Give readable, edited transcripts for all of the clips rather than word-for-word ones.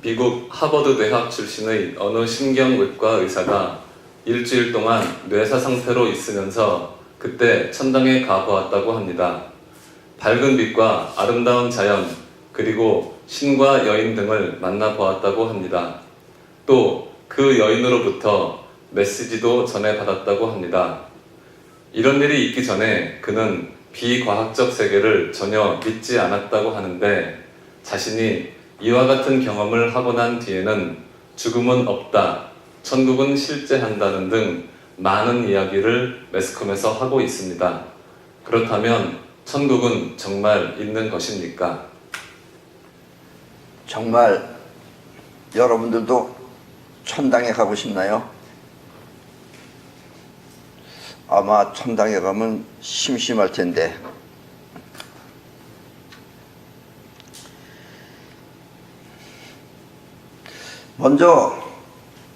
미국 하버드 대학 출신의 어느 신경외과 의사가 일주일 동안 뇌사 상태로 있으면서 그때 천당에 가보았다고 합니다. 밝은 빛과 아름다운 자연, 그리고 신과 여인 등을 만나보았다고 합니다. 또 그 여인으로부터 메시지도 전해받았다고 합니다. 이런 일이 있기 전에 그는 비과학적 세계를 전혀 믿지 않았다고 하는데, 자신이 이와 같은 경험을 하고 난 뒤에는 죽음은 없다, 천국은 실제한다는 등 많은 이야기를 매스컴에서 하고 있습니다. 그렇다면 천국은 정말 있는 것입니까? 정말 여러분들도 천당에 가고 싶나요? 아마 천당에 가면 심심할 텐데. 먼저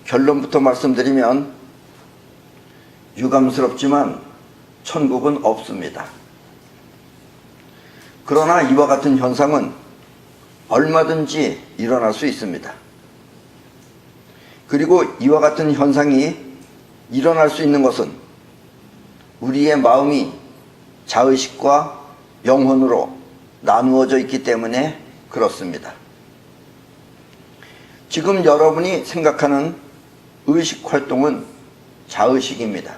결론부터 말씀드리면 유감스럽지만 천국은 없습니다. 그러나 이와 같은 현상은 얼마든지 일어날 수 있습니다. 그리고 이와 같은 현상이 일어날 수 있는 것은 우리의 마음이 자의식과 영혼으로 나누어져 있기 때문에 그렇습니다. 지금 여러분이 생각하는 의식 활동은 자의식입니다.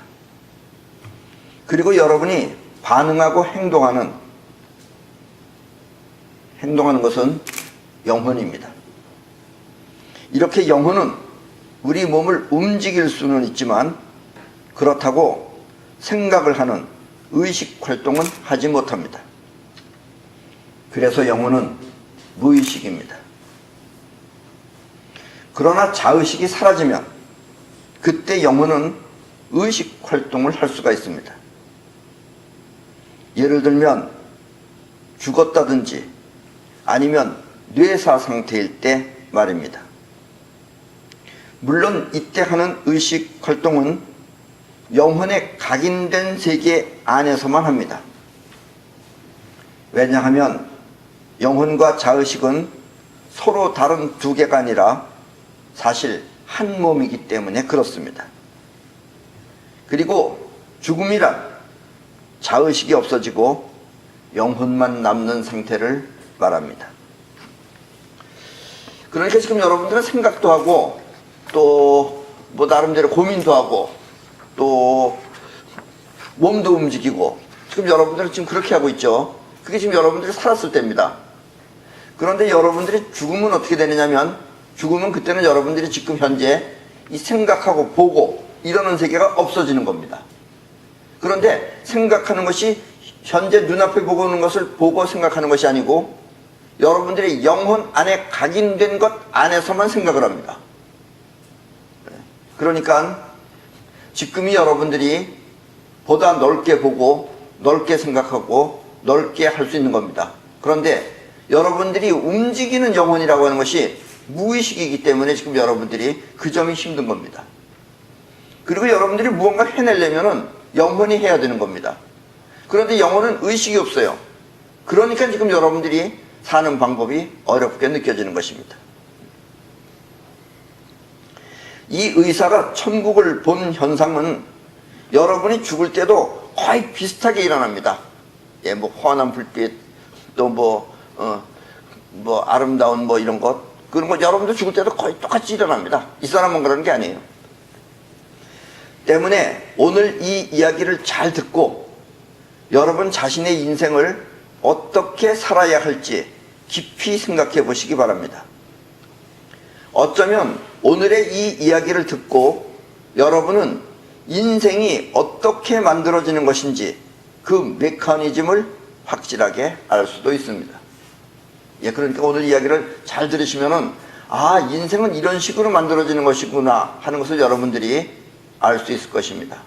그리고 여러분이 반응하고 행동하는 것은 영혼입니다. 이렇게 영혼은 우리 몸을 움직일 수는 있지만 그렇다고 생각을 하는 의식 활동은 하지 못합니다. 그래서 영혼은 무의식입니다. 그러나 자의식이 사라지면 그때 영혼은 의식 활동을 할 수가 있습니다. 예를 들면 죽었다든지 아니면 뇌사 상태일 때 말입니다. 물론 이때 하는 의식 활동은 영혼의 각인된 세계 안에서만 합니다. 왜냐하면 영혼과 자의식은 서로 다른 두 개가 아니라 사실 한 몸이기 때문에 그렇습니다. 그리고 죽음이란 자의식이 없어지고 영혼만 남는 상태를 말합니다. 그러니까 지금 여러분들은 생각도 하고 또 뭐 나름대로 고민도 하고 또 몸도 움직이고 지금 여러분들은 지금 그렇게 하고 있죠. 그게 지금 여러분들이 살았을 때입니다. 그런데 여러분들이 죽으면 어떻게 되느냐면, 죽으면 그때는 여러분들이 지금 현재 이 생각하고 보고 이러는 세계가 없어지는 겁니다. 그런데 생각하는 것이 현재 눈앞에 보고 있는 것을 보고 생각하는 것이 아니고 여러분들의 영혼 안에 각인된 것 안에서만 생각을 합니다. 그러니까 지금이 여러분들이 보다 넓게 보고 넓게 생각하고 넓게 할 수 있는 겁니다. 그런데 여러분들이 움직이는 영혼이라고 하는 것이 무의식이기 때문에 지금 여러분들이 그 점이 힘든 겁니다. 그리고 여러분들이 무언가 해내려면 영혼이 해야 되는 겁니다. 그런데 영혼은 의식이 없어요. 그러니까 지금 여러분들이 사는 방법이 어렵게 느껴지는 것입니다. 이 의사가 천국을 본 현상은 여러분이 죽을 때도 거의 비슷하게 일어납니다. 예, 뭐 환한 불빛, 또 뭐 아름다운 뭐 이런 것, 그런 거 여러분들 죽을 때도 거의 똑같이 일어납니다. 이 사람만 그러는 게 아니에요. 때문에 오늘 이 이야기를 잘 듣고 여러분 자신의 인생을 어떻게 살아야 할지 깊이 생각해 보시기 바랍니다. 어쩌면 오늘의 이 이야기를 듣고 여러분은 인생이 어떻게 만들어지는 것인지 그 메커니즘을 확실하게 알 수도 있습니다. 예, 그러니까 오늘 이야기를 잘 들으시면은 아, 인생은 이런 식으로 만들어지는 것이구나 하는 것을 여러분들이 알 수 있을 것입니다.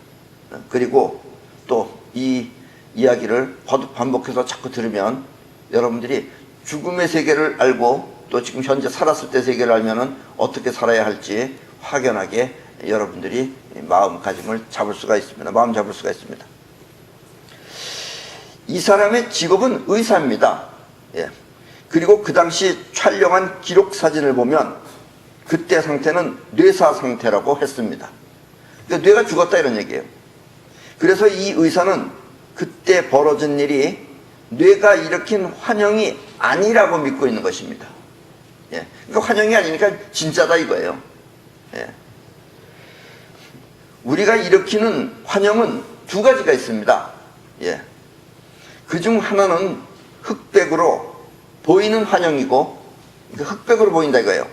그리고 또 이 이야기를 거듭 반복해서 자꾸 들으면 여러분들이 죽음의 세계를 알고 또 지금 현재 살았을 때 세계를 알면은 어떻게 살아야 할지 확연하게 여러분들이 마음가짐을 잡을 수가 있습니다. 마음 잡을 수가 있습니다. 이 사람의 직업은 의사입니다. 예. 그리고 그 당시 촬영한 기록 사진을 보면 그때 상태는 뇌사 상태라고 했습니다. 그러니까 뇌가 죽었다 이런 얘기예요. 그래서 이 의사는 그때 벌어진 일이 뇌가 일으킨 환영이 아니라고 믿고 있는 것입니다. 예. 그러니까 환영이 아니니까 진짜다 이거예요. 예. 우리가 일으키는 환영은 두 가지가 있습니다. 예. 그중 하나는 흑백으로 보이는 환영이고, 그러니까 흑백으로 보인다 이거예요.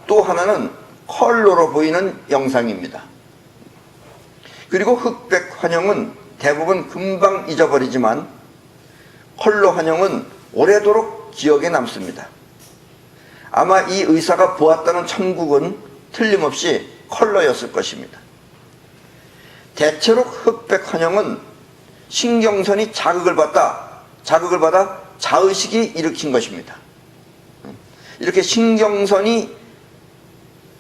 또 하나는 컬러로 보이는 영상입니다. 그리고 흑백 환영은 대부분 금방 잊어버리지만 컬러 환영은 오래도록 기억에 남습니다. 아마 이 의사가 보았다는 천국은 틀림없이 컬러였을 것입니다. 대체로 흑백 환영은 신경선이 자극을 받아 자의식이 일으킨 것입니다. 이렇게 신경선이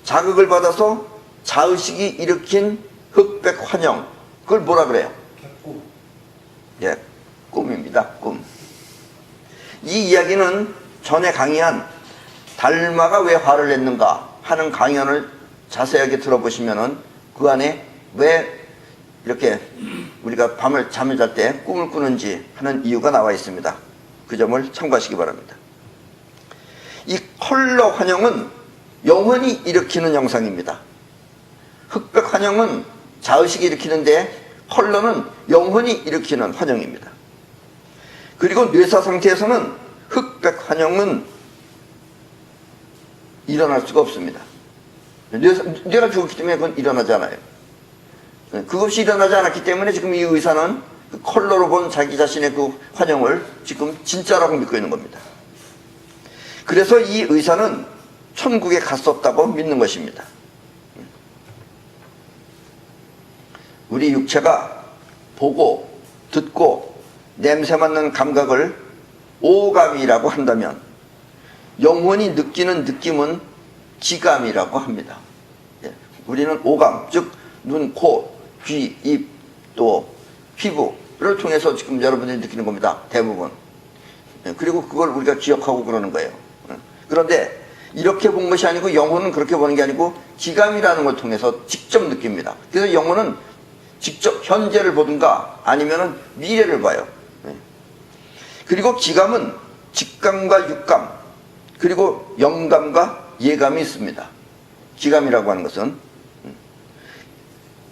자극을 받아서 자의식이 일으킨 흑백 환영, 그걸 뭐라 그래요? 꿈. 예, 꿈입니다. 꿈. 이 이야기는 전에 강의한 달마가 왜 화를 냈는가 하는 강연을 자세하게 들어보시면은 그 안에 왜 이렇게 우리가 밤을 잠을 잘 때 꿈을 꾸는지 하는 이유가 나와 있습니다. 그 점을 참고하시기 바랍니다. 이 컬러 환영은 영혼이 일으키는 영상입니다. 흑백 환영은 자의식이 일으키는데 컬러는 영혼이 일으키는 환영입니다. 그리고 뇌사 상태에서는 흑백 환영은 일어날 수가 없습니다. 뇌가 죽었기 때문에 그건 일어나지 않아요. 그것이 일어나지 않았기 때문에 지금 이 의사는 그 컬러로 본 자기 자신의 그 환영을 지금 진짜라고 믿고 있는 겁니다. 그래서 이 의사는 천국에 갔었다고 믿는 것입니다. 우리 육체가 보고 듣고 냄새 맡는 감각을 오감이라고 한다면 영혼이 느끼는 느낌은 지감이라고 합니다. 우리는 오감, 즉 눈, 코, 귀, 입, 또 피부를 통해서 지금 여러분들이 느끼는 겁니다. 대부분. 그리고 그걸 우리가 기억하고 그러는 거예요. 그런데 이렇게 본 것이 아니고 영혼은 그렇게 보는 게 아니고 지감이라는 걸 통해서 직접 느낍니다. 그래서 영혼은 직접 현재를 보든가 아니면은 미래를 봐요. 그리고 지감은 직감과 육감 그리고 영감과 예감이 있습니다. 지감이라고 하는 것은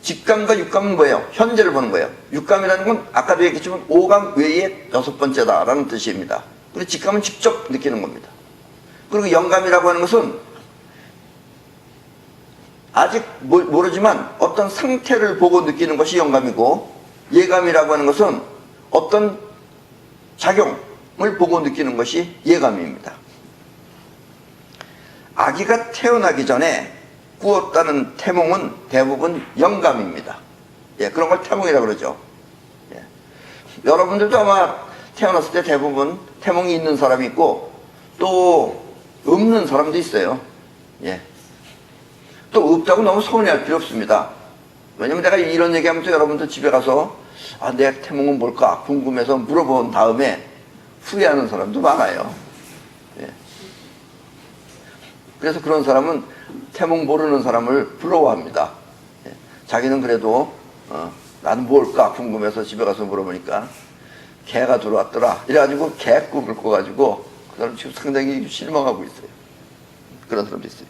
직감과 육감은 뭐예요? 현재를 보는 거예요. 육감이라는 건 아까도 얘기했지만 오감 외에 6번째다라는 뜻입니다. 그리고 직감은 직접 느끼는 겁니다. 그리고 영감이라고 하는 것은 아직 모르지만 어떤 상태를 보고 느끼는 것이 영감이고, 예감이라고 하는 것은 어떤 작용을 보고 느끼는 것이 예감입니다. 아기가 태어나기 전에 꾸었다는 태몽은 대부분 영감입니다. 예, 그런 걸 태몽이라고 그러죠. 예. 여러분들도 아마 태어났을 때 대부분 태몽이 있는 사람이 있고 또 없는 사람도 있어요. 예. 또 없다고 너무 서운해할 필요 없습니다. 왜냐면 내가 이런 얘기하면 또 여러분들 집에 가서 내 태몽은 뭘까 궁금해서 물어본 다음에 후회하는 사람도 많아요. 예. 그래서 그런 사람은 태몽 모르는 사람을 부러워합니다. 예. 자기는 그래도 나는 뭘까 궁금해서 집에 가서 물어보니까 개가 들어왔더라 이래가지고 개 꿈을 꿔가지고 그 사람 지금 상당히 실망하고 있어요. 그런 사람도 있어요.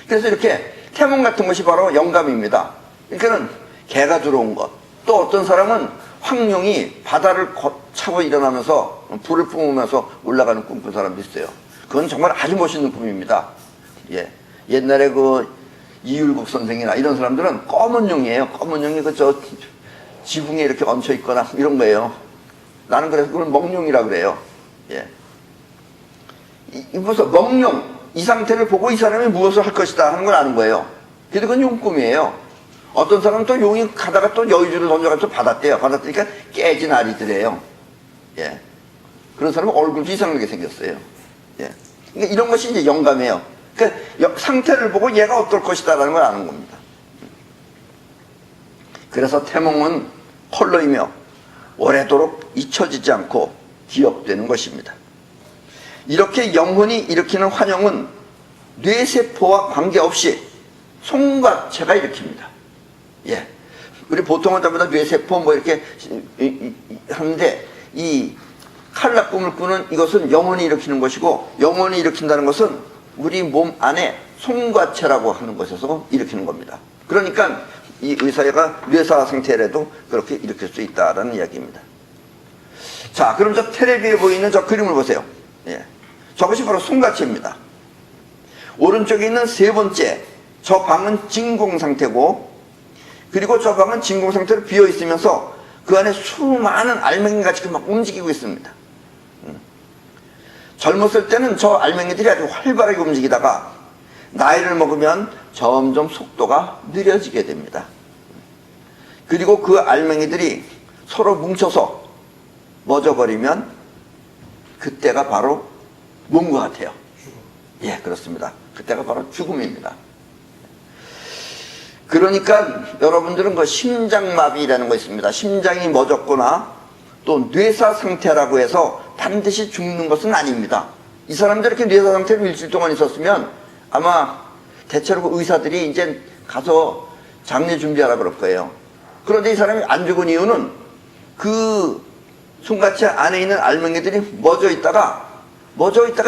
그래서 이렇게 태몽 같은 것이 바로 영감입니다. 그러니까는 개가 들어온 것. 또 어떤 사람은 황룡이 바다를 차고 일어나면서 불을 뿜으면서 올라가는 꿈 꾼 사람도 있어요. 그건 정말 아주 멋있는 꿈입니다. 예. 옛날에 그 이율국 선생이나 이런 사람들은 검은 용이에요. 검은 용이 저 지붕에 이렇게 얹혀 있거나 이런 거예요. 나는 그래서 그걸 멍룡이라 그래요. 예. 무슨 멍룡 이 상태를 보고 이 사람이 무엇을 할 것이다 하는 걸 아는 거예요. 그래도 그건 용꿈이에요. 어떤 사람은 또 용이 가다가 또 여의주를 던져가지고 받았대요. 받았으니까 깨진 알이더래요. 예. 그런 사람은 얼굴도 이상하게 생겼어요. 예. 그러니까 이런 것이 이제 영감이에요. 그러니까 상태를 보고 얘가 어떨 것이다라는 걸 아는 겁니다. 그래서 태몽은 컬러이며 오래도록 잊혀지지 않고 기억되는 것입니다. 이렇게 영혼이 일으키는 환영은 뇌세포와 관계없이 송과체가 일으킵니다. 예. 우리 보통은 전부 다 뇌세포 뭐 이렇게 하는데, 이 칼납금을 꾸는 이것은 영혼이 일으키는 것이고, 영혼이 일으킨다는 것은 우리 몸 안에 송과체라고 하는 것에서 일으키는 겁니다. 그러니까 이 의사가 뇌사 상태라도 그렇게 일으킬 수 있다라는 이야기입니다. 자, 그럼 저 텔레비에 보이는 저 그림을 보세요. 예. 저것이 바로 송과체입니다. 오른쪽에 있는 세 번째, 저 방은 진공 상태고, 그리고 저 방은 진공 상태로 비어 있으면서 그 안에 수많은 알맹이가 막 움직이고 있습니다. 젊었을 때는 저 알맹이들이 아주 활발하게 움직이다가 나이를 먹으면 점점 속도가 느려지게 됩니다. 그리고 그 알맹이들이 서로 뭉쳐서 멎어버리면 그때가 바로 뭔 것 같아요? 예, 그렇습니다. 그때가 바로 죽음입니다. 그러니까 여러분들은 그 심장마비라는 거 있습니다. 심장이 멎었거나 또 뇌사 상태라고 해서 반드시 죽는 것은 아닙니다. 이 사람들이 이렇게 뇌사 상태로 일주일 동안 있었으면 아마 대체로 그 의사들이 이제 가서 장례 준비하라 그럴 거예요. 그런데 이 사람이 안 죽은 이유는 그 송과체 안에 있는 알맹이들이 멎어 있다가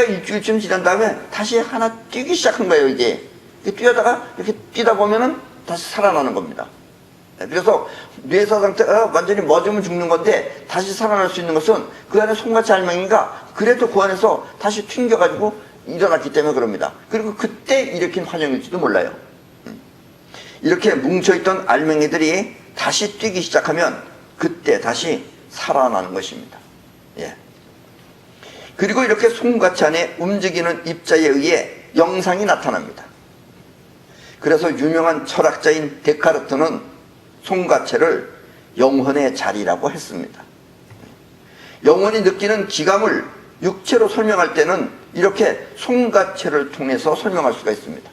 일주일쯤 지난 다음에 다시 하나 뛰기 시작한 거예요. 이게 뛰다가 이렇게 뛰다 보면은 다시 살아나는 겁니다. 그래서 뇌사 상태가 완전히 멎으면 죽는 건데 다시 살아날 수 있는 것은 그 안에 송과체 알맹이가 그래도 그 안에서 다시 튕겨가지고 일어났기 때문에 그럽니다. 그리고 그때 일으킨 환영일지도 몰라요. 이렇게 뭉쳐있던 알맹이들이 다시 뛰기 시작하면 그때 다시 살아나는 것입니다. 예. 그리고 이렇게 송과체 안에 움직이는 입자에 의해 영상이 나타납니다. 그래서 유명한 철학자인 데카르트는 송과체를 영혼의 자리라고 했습니다. 영혼이 느끼는 기감을 육체로 설명할 때는 이렇게 송과체를 통해서 설명할 수가 있습니다.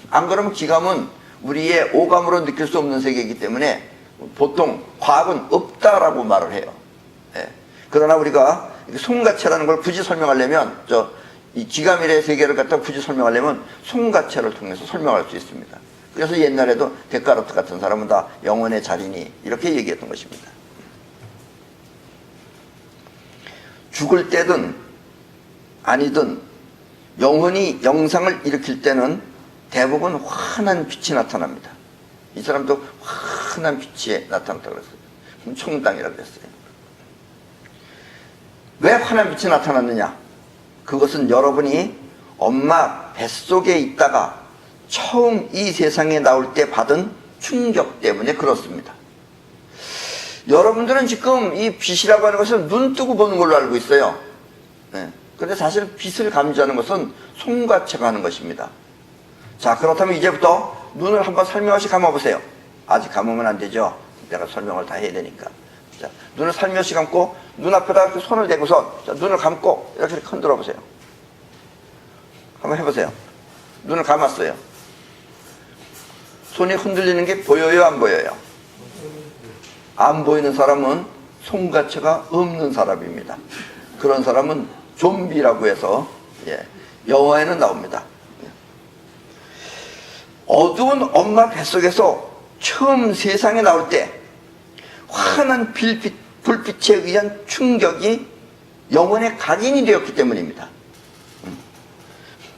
안 그러면 기감은 우리의 오감으로 느낄 수 없는 세계이기 때문에 보통 과학은 없다라고 말을 해요. 예. 그러나 우리가 송과체라는 걸 굳이 설명하려면 이 기가밀의 세계를 갖다 굳이 설명하려면 송과체를 통해서 설명할 수 있습니다. 그래서 옛날에도 데카르트 같은 사람은 다 영혼의 자리니 이렇게 얘기했던 것입니다. 죽을 때든 아니든 영혼이 영상을 일으킬 때는 대부분 환한 빛이 나타납니다. 이 사람도 환한 빛이 나타났다고 그랬어요. 총당이라고 그랬어요. 왜 환한 빛이 나타났느냐? 그것은 여러분이 엄마 뱃속에 있다가 처음 이 세상에 나올 때 받은 충격 때문에 그렇습니다. 여러분들은 지금 이 빛이라고 하는 것은 눈 뜨고 보는 걸로 알고 있어요. 네. 그런데 사실 빛을 감지하는 것은 송과체가 하는 것입니다. 자, 그렇다면 이제부터 눈을 한번 살며시 감아보세요. 아직 감으면 안 되죠. 내가 설명을 다 해야 되니까. 자, 눈을 살며시 감고 눈앞에다 이렇게 손을 대고서 자, 눈을 감고 이렇게 흔들어 보세요. 한번 해보세요. 눈을 감았어요. 손이 흔들리는 게 보여요, 안 보여요? 안 보이는 사람은 송과체가 없는 사람입니다. 그런 사람은 좀비라고 해서 영화에는 나옵니다. 어두운 엄마 뱃속에서 처음 세상에 나올 때 환한 불빛에 의한 충격이 영혼의 각인이 되었기 때문입니다.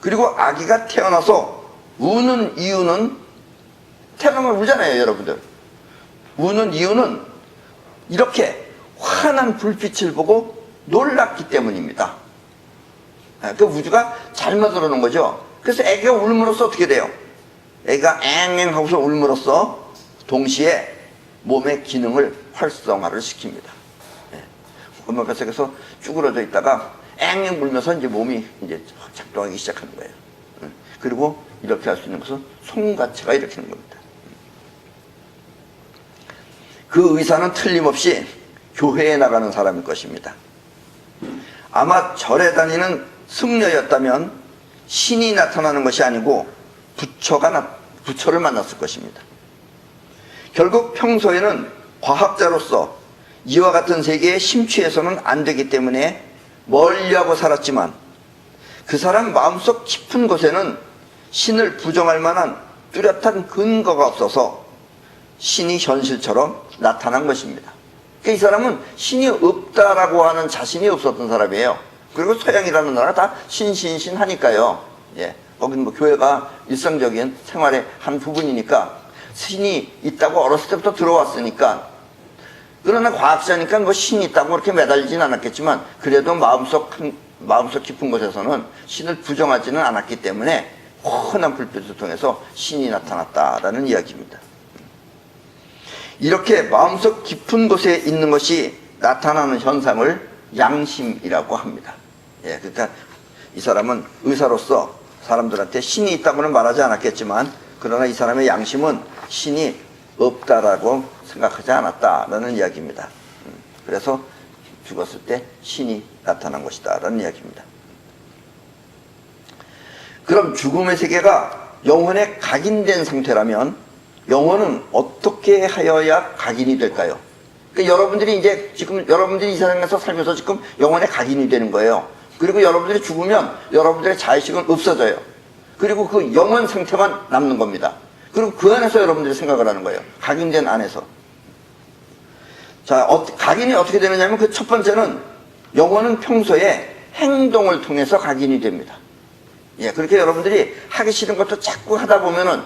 그리고 아기가 태어나서 우는 이유는, 태어나면 울잖아요, 여러분들. 우는 이유는 이렇게 환한 불빛을 보고 놀랐기 때문입니다. 그 우주가 잘 만들어 놓은 거죠. 그래서 애기가 울므로써 어떻게 돼요? 애기가 앵앵 하고서 울므로써 동시에 몸의 기능을 활성화를 시킵니다. 엄마 뱃속에서 쭈그러져 있다가 앵앵 울면서 이제 몸이 이제 작동하기 시작하는 거예요. 그리고 이렇게 할 수 있는 것은 송과체가 일으키는 겁니다. 그 의사는 틀림없이 교회에 나가는 사람일 것입니다. 아마 절에 다니는 승려였다면 신이 나타나는 것이 아니고 부처를 만났을 것입니다. 결국 평소에는 과학자로서 이와 같은 세계에 심취해서는 안 되기 때문에 멀리하고 살았지만 그 사람 마음속 깊은 곳에는 신을 부정할 만한 뚜렷한 근거가 없어서 신이 현실처럼 나타난 것입니다. 그러니까 이 사람은 신이 없다라고 하는 자신이 없었던 사람이에요. 그리고 서양이라는 나라가 다 신신신 하니까요. 예. 거기는 뭐 교회가 일상적인 생활의 한 부분이니까 신이 있다고 어렸을 때부터 들어왔으니까. 그러나 과학자니까 뭐 신이 있다고 그렇게 매달리진 않았겠지만 그래도 마음속 깊은 곳에서는 신을 부정하지는 않았기 때문에 환한 불빛을 통해서 신이 나타났다라는 이야기입니다. 이렇게 마음속 깊은 곳에 있는 것이 나타나는 현상을 양심이라고 합니다. 예, 그러니까 이 사람은 의사로서 사람들한테 신이 있다고는 말하지 않았겠지만 그러나 이 사람의 양심은 신이 없다라고 생각하지 않았다라는 이야기입니다. 그래서 죽었을 때 신이 나타난 것이다 라는 이야기입니다. 그럼 죽음의 세계가 영혼에 각인된 상태라면 영혼은 어떻게 하여야 각인이 될까요? 그러니까 여러분들이 이제 지금 여러분들이 이 세상에서 살면서 지금 영혼에 각인이 되는 거예요. 그리고 여러분들이 죽으면 여러분들의 자의식은 없어져요. 그리고 그 영혼 상태만 남는 겁니다. 그리고 그 안에서 여러분들이 생각을 하는 거예요. 각인된 안에서. 자, 각인이 어떻게 되느냐면 그 첫 번째는 영혼은 평소에 행동을 통해서 각인이 됩니다. 예, 그렇게 여러분들이 하기 싫은 것도 자꾸 하다 보면은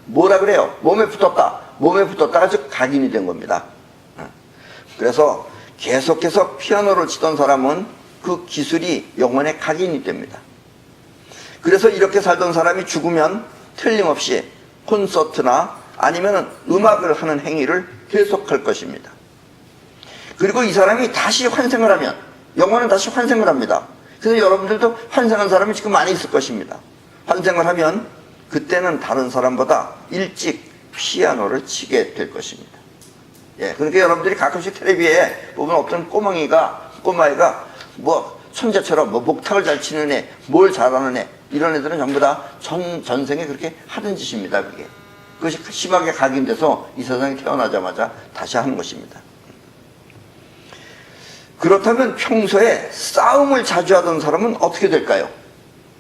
뭐라 그래요? 몸에 붙었다가 즉 각인이 된 겁니다. 그래서 계속해서 피아노를 치던 사람은 그 기술이 영혼에 각인이 됩니다. 그래서 이렇게 살던 사람이 죽으면 틀림없이 콘서트나 아니면 음악을 하는 행위를 계속할 것입니다. 그리고 이 사람이 다시 환생을 하면 영혼은 다시 환생을 합니다. 그래서 여러분들도 환생한 사람이 지금 많이 있을 것입니다. 환생을 하면 그때는 다른 사람보다 일찍 피아노를 치게 될 것입니다. 예, 그러니까 여러분들이 가끔씩 텔레비에 보면 어떤 꼬마애가 뭐 천재처럼 뭐 목탁을 잘 치는 애, 뭘 잘하는 애, 이런 애들은 전부 다 전생에 그렇게 하던 짓입니다. 그것이 심하게 각인돼서 이 세상에 태어나자마자 다시 하는 것입니다. 그렇다면 평소에 싸움을 자주 하던 사람은 어떻게 될까요?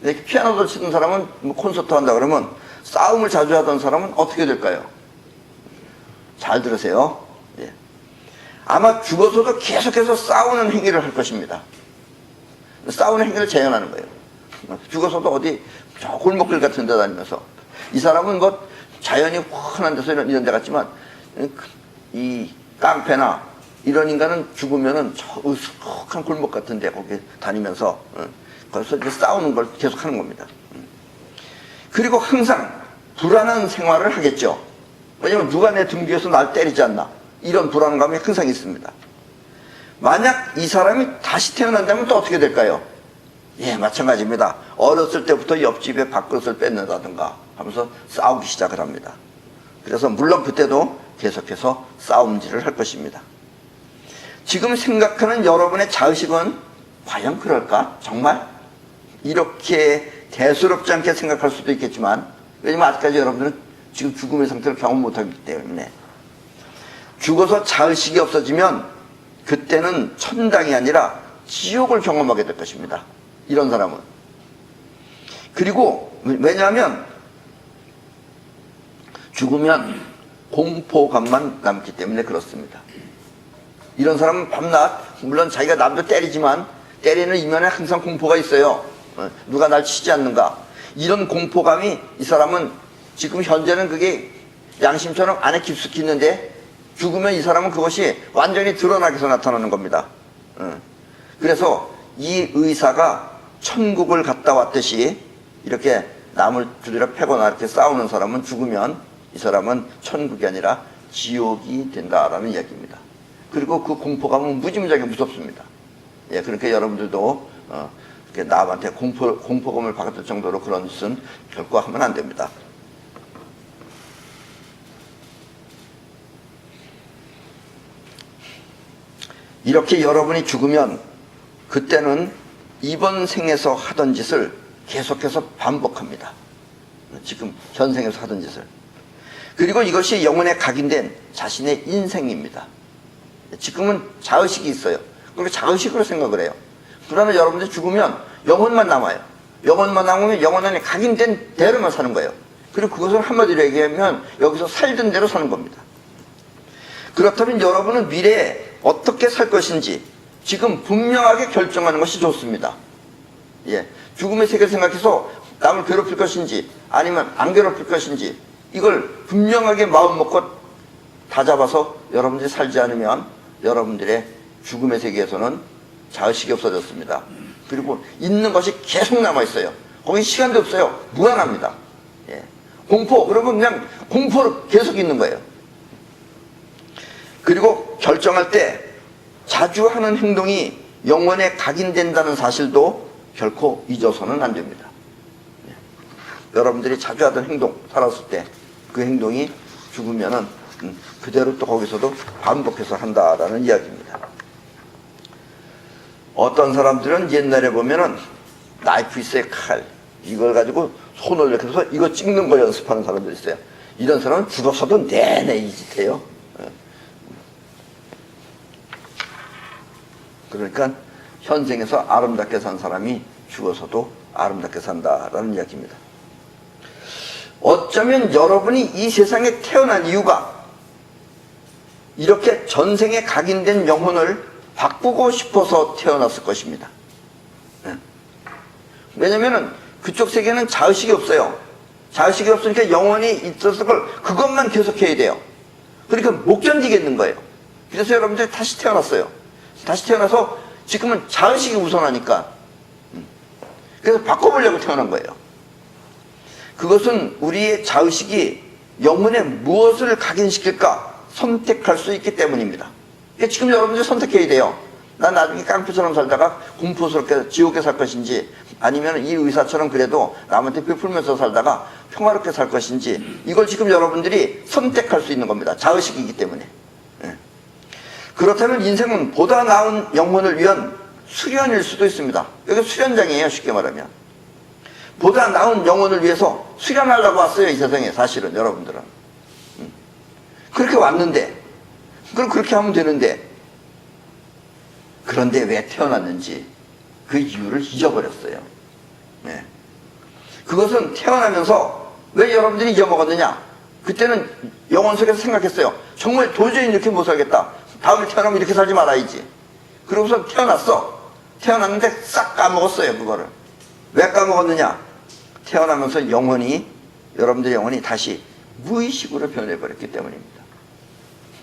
이렇게 피아노를 치던 사람은 뭐 콘서트 한다 그러면 싸움을 자주 하던 사람은 어떻게 될까요? 잘 들으세요. 예. 아마 죽어서도 계속해서 싸우는 행위를 할 것입니다. 싸우는 행위를 재현하는 거예요. 죽어서도 어디 저 골목길 같은 데 다니면서 이 사람은 뭐 자연이 환한 데서 이런 데 갔지만 이 깡패나 이런 인간은 죽으면은 저 으슥한 골목 같은 데 거기 다니면서 거기서 이제 싸우는 걸 계속 하는 겁니다. 그리고 항상 불안한 생활을 하겠죠. 왜냐면 누가 내 등 뒤에서 날 때리지 않나 이런 불안감이 항상 있습니다. 만약 이 사람이 다시 태어난다면 또 어떻게 될까요? 예, 마찬가지입니다. 어렸을 때부터 옆집에 밥그릇을 뺏는다든가 하면서 싸우기 시작을 합니다. 그래서 물론 그때도 계속해서 싸움질을 할 것입니다. 지금 생각하는 여러분의 자의식은 과연 그럴까? 정말? 이렇게 대수롭지 않게 생각할 수도 있겠지만 왜냐면 아직까지 여러분들은 지금 죽음의 상태를 경험 못하기 때문에 죽어서 자의식이 없어지면 그때는 천당이 아니라 지옥을 경험하게 될 것입니다. 이런 사람은. 그리고 왜냐하면 죽으면 공포감만 남기 때문에 그렇습니다. 이런 사람은 밤낮 물론 자기가 남도 때리지만 때리는 이면에 항상 공포가 있어요. 누가 날 치지 않는가. 이런 공포감이 이 사람은 지금 현재는 그게 양심처럼 안에 깊숙이 있는데 죽으면 이 사람은 그것이 완전히 드러나게 해서 나타나는 겁니다. 그래서 이 의사가 천국을 갔다 왔듯이 이렇게 남을 두드려 패거나 이렇게 싸우는 사람은 죽으면 이 사람은 천국이 아니라 지옥이 된다라는 이야기입니다. 그리고 그 공포감은 무지무지하게 무섭습니다. 예, 그러니까 여러분들도 이렇게 남한테 공포감을 받을 정도로 그런 짓은 결코 하면 안 됩니다. 이렇게 여러분이 죽으면 그때는 이번 생에서 하던 짓을 계속해서 반복합니다. 지금 현생에서 하던 짓을. 그리고 이것이 영혼에 각인된 자신의 인생입니다. 지금은 자의식이 있어요. 그리고 자의식으로 생각을 해요. 그러나 여러분들이 죽으면 영혼만 남아요. 영혼만 남으면 영혼 안에 각인된 대로만 사는 거예요. 그리고 그것을 한마디로 얘기하면 여기서 살던 대로 사는 겁니다. 그렇다면 여러분은 미래에 어떻게 살 것인지 지금 분명하게 결정하는 것이 좋습니다. 예, 죽음의 세계를 생각해서 남을 괴롭힐 것인지 아니면 안 괴롭힐 것인지 이걸 분명하게 마음 먹고 다 잡아서 여러분들이 살지 않으면 여러분들의 죽음의 세계에서는 자의식이 없어졌습니다. 그리고 있는 것이 계속 남아있어요. 거기 시간도 없어요. 무한합니다. 예. 공포, 그러면 그냥 공포로 계속 있는 거예요. 그리고 결정할 때 자주 하는 행동이 영혼에 각인된다는 사실도 결코 잊어서는 안 됩니다. 예. 여러분들이 자주 하던 행동, 살았을 때 그 행동이 죽으면은 그대로 또 거기서도 반복해서 한다라는 이야기입니다. 어떤 사람들은 옛날에 보면은 나이프 있어요, 칼. 이걸 가지고 손을 이렇게 해서 이거 찍는 거 연습하는 사람들 있어요. 이런 사람은 죽어서도 내내 이 짓 해요. 그러니까 현생에서 아름답게 산 사람이 죽어서도 아름답게 산다라는 이야기입니다. 어쩌면 여러분이 이 세상에 태어난 이유가 이렇게 전생에 각인된 영혼을 바꾸고 싶어서 태어났을 것입니다. 왜냐면은 그쪽 세계는 자의식이 없어요. 자의식이 없으니까 영혼이 있었을 걸 그것만 계속해야 돼요. 그러니까 못 견디겠는 거예요. 그래서 여러분들이 다시 태어났어요. 다시 태어나서 지금은 자의식이 우선하니까 그래서 바꿔보려고 태어난 거예요. 그것은 우리의 자의식이 영혼에 무엇을 각인시킬까 선택할 수 있기 때문입니다. 그러니까 지금 여러분들이 선택해야 돼요. 난 나중에 깡패처럼 살다가 공포스럽게 지옥에 살 것인지 아니면 이 의사처럼 그래도 남한테 베풀면서 살다가 평화롭게 살 것인지 이걸 지금 여러분들이 선택할 수 있는 겁니다. 자의식이기 때문에. 그렇다면 인생은 보다 나은 영혼을 위한 수련일 수도 있습니다. 여기 수련장이에요, 쉽게 말하면. 보다 나은 영혼을 위해서 수련하려고 왔어요, 이 세상에. 사실은 여러분들은 그렇게 왔는데, 그럼 그렇게 하면 되는데, 그런데 왜 태어났는지 그 이유를 잊어버렸어요. 네. 그것은 태어나면서 왜 여러분들이 잊어먹었느냐? 그때는 영혼 속에서 생각했어요. 정말 도저히 이렇게 못 살겠다. 다음에 태어나면 이렇게 살지 말아야지. 그러고서 태어났어. 태어났는데 싹 까먹었어요, 그거를. 왜 까먹었느냐? 태어나면서 여러분들의 영혼이 다시 무의식으로 변해버렸기 때문입니다.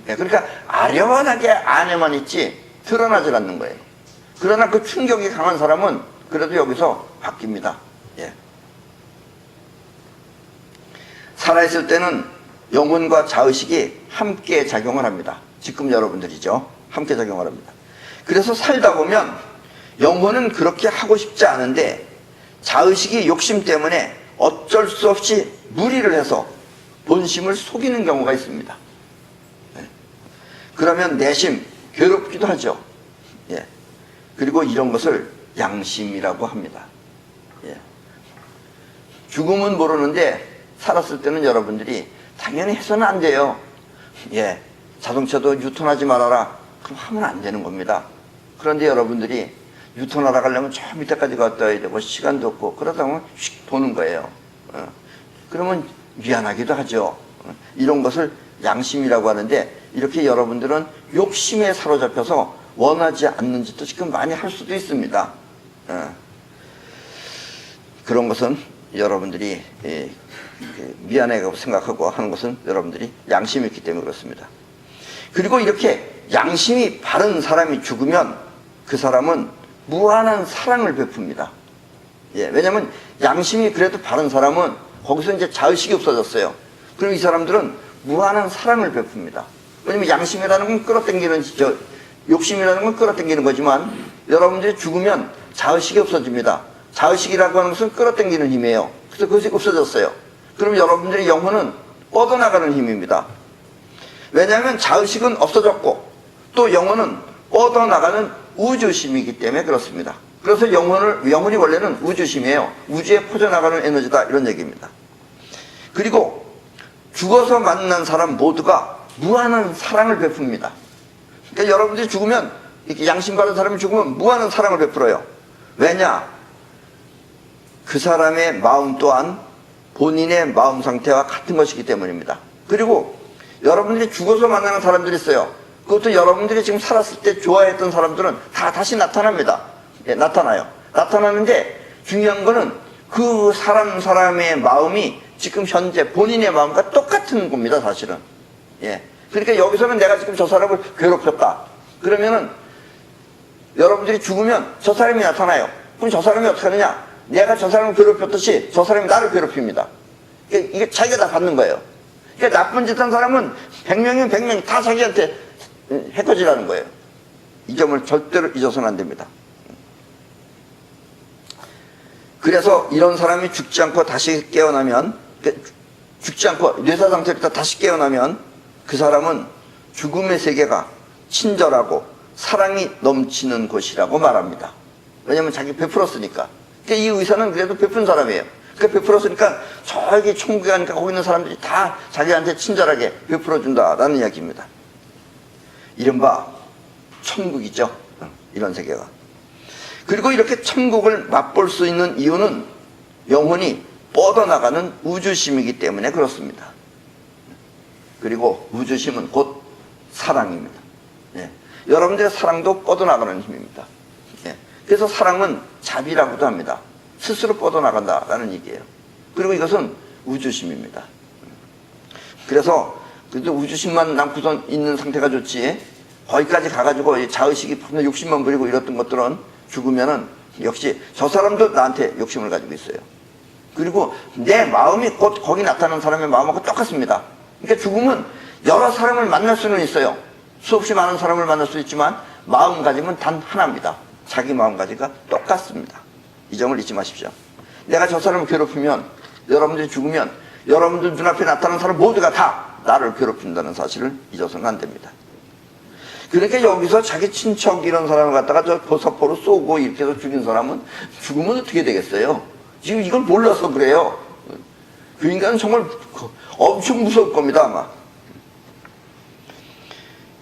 네, 그러니까 아련하게 안에만 있지 드러나질 않는 거예요. 그러나 그 충격이 강한 사람은 그래도 여기서 바뀝니다. 예. 살아있을 때는 영혼과 자의식이 함께 작용을 합니다. 지금 여러분들이죠. 함께 작용을 합니다. 그래서 살다 보면 영혼은 그렇게 하고 싶지 않은데 자의식이 욕심 때문에 어쩔 수 없이 무리를 해서 본심을 속이는 경우가 있습니다. 예. 그러면 내심 괴롭기도 하죠. 예. 그리고 이런 것을 양심이라고 합니다. 예. 죽음은 모르는데 살았을 때는 여러분들이 당연히 해서는 안 돼요. 예. 자동차도 유턴하지 말아라. 그럼 하면 안 되는 겁니다. 그런데 여러분들이 유턴하러 가려면 저 밑에까지 갔다 와야 되고 시간도 없고 그러다 보면 휙 도는 거예요. 그러면 미안하기도 하죠. 이런 것을 양심이라고 하는데 이렇게 여러분들은 욕심에 사로잡혀서 원하지 않는 짓도 지금 많이 할 수도 있습니다. 그런 것은 여러분들이 미안하다고 생각하고 하는 것은 여러분들이 양심이 있기 때문에 그렇습니다. 그리고 이렇게 양심이 바른 사람이 죽으면 그 사람은 무한한 사랑을 베풉니다. 예, 왜냐하면 양심이 그래도 바른 사람은 거기서 이제 자의식이 없어졌어요. 그럼 이 사람들은 무한한 사랑을 베풉니다. 왜냐하면 양심이라는 건 끌어당기는, 욕심이라는 건 끌어당기는 거지만 여러분들이 죽으면 자의식이 없어집니다. 자의식이라고 하는 것은 끌어당기는 힘이에요. 그래서 그것이 없어졌어요. 그럼 여러분들의 영혼은 뻗어나가는 힘입니다. 왜냐하면 자의식은 없어졌고 또 영혼은 뻗어나가는 우주심이기 때문에 그렇습니다. 그래서 영혼이 원래는 우주심이에요. 우주에 퍼져나가는 에너지다 이런 얘기입니다. 그리고 죽어서 만난 사람 모두가 무한한 사랑을 베풉니다. 그러니까 여러분들이 죽으면 이렇게 양심 바른 사람이 죽으면 무한한 사랑을 베풀어요. 왜냐? 그 사람의 마음 또한 본인의 마음 상태와 같은 것이기 때문입니다. 그리고 여러분들이 죽어서 만나는 사람들이 있어요. 그것도 여러분들이 지금 살았을 때 좋아했던 사람들은 다 다시 나타납니다. 예, 나타나요. 나타나는데 중요한 거는 그 사람의 마음이 지금 현재 본인의 마음과 똑같은 겁니다, 사실은. 예. 그러니까 여기서는 내가 지금 저 사람을 괴롭혔다. 그러면은 여러분들이 죽으면 저 사람이 나타나요. 그럼 저 사람이 어떻게 하느냐? 내가 저 사람을 괴롭혔듯이 저 사람이 나를 괴롭힙니다. 이게 자기가 다 받는 거예요. 그러니까 나쁜 짓 한 사람은 100명이면 100명이 다 자기한테 해코지라는 거예요. 이 점을 절대로 잊어서는 안 됩니다. 그래서 이런 사람이 죽지 않고 다시 깨어나면, 죽지 않고 뇌사 상태에서 다시 깨어나면 그 사람은 죽음의 세계가 친절하고 사랑이 넘치는 곳이라고 말합니다. 왜냐면 자기 베풀었으니까. 그러니까 이 의사는 그래도 베푼 사람이에요. 그러니까 베풀었으니까 저기 천국에 가니까 거기 있는 사람들이 다 자기한테 친절하게 베풀어준다라는 이야기입니다. 이른바 천국이죠. 이런 세계가. 그리고 이렇게 천국을 맛볼 수 있는 이유는 영혼이 뻗어나가는 우주심이기 때문에 그렇습니다. 그리고 우주심은 곧 사랑입니다. 예. 여러분들의 사랑도 뻗어나가는 힘입니다. 예. 그래서 사랑은 자비라고도 합니다. 스스로 뻗어나간다라는 얘기예요. 그리고 이것은 우주심입니다. 그래서 우주심만 남고서 있는 상태가 좋지, 거기까지 가가지고 자의식이 욕심만 부리고 이랬던 것들은 죽으면은 역시 저 사람도 나한테 욕심을 가지고 있어요. 그리고 내 마음이 곧 거기 나타나는 사람의 마음하고 똑같습니다. 그러니까 죽음은 여러 사람을 만날 수는 있어요. 수없이 많은 사람을 만날 수 있지만 마음가짐은 단 하나입니다. 자기 마음가짐과 똑같습니다. 이 점을 잊지 마십시오. 내가 저 사람을 괴롭히면, 여러분들이 죽으면 여러분들 눈앞에 나타나는 사람 모두가 다 나를 괴롭힌다는 사실을 잊어서는 안 됩니다. 그러니까 여기서 자기 친척 이런 사람을 갖다가 저 버섯포로 쏘고 이렇게 해서 죽인 사람은 죽으면 어떻게 되겠어요? 지금 이걸 몰라서 그래요. 그 인간은 정말 엄청 무서울 겁니다, 아마.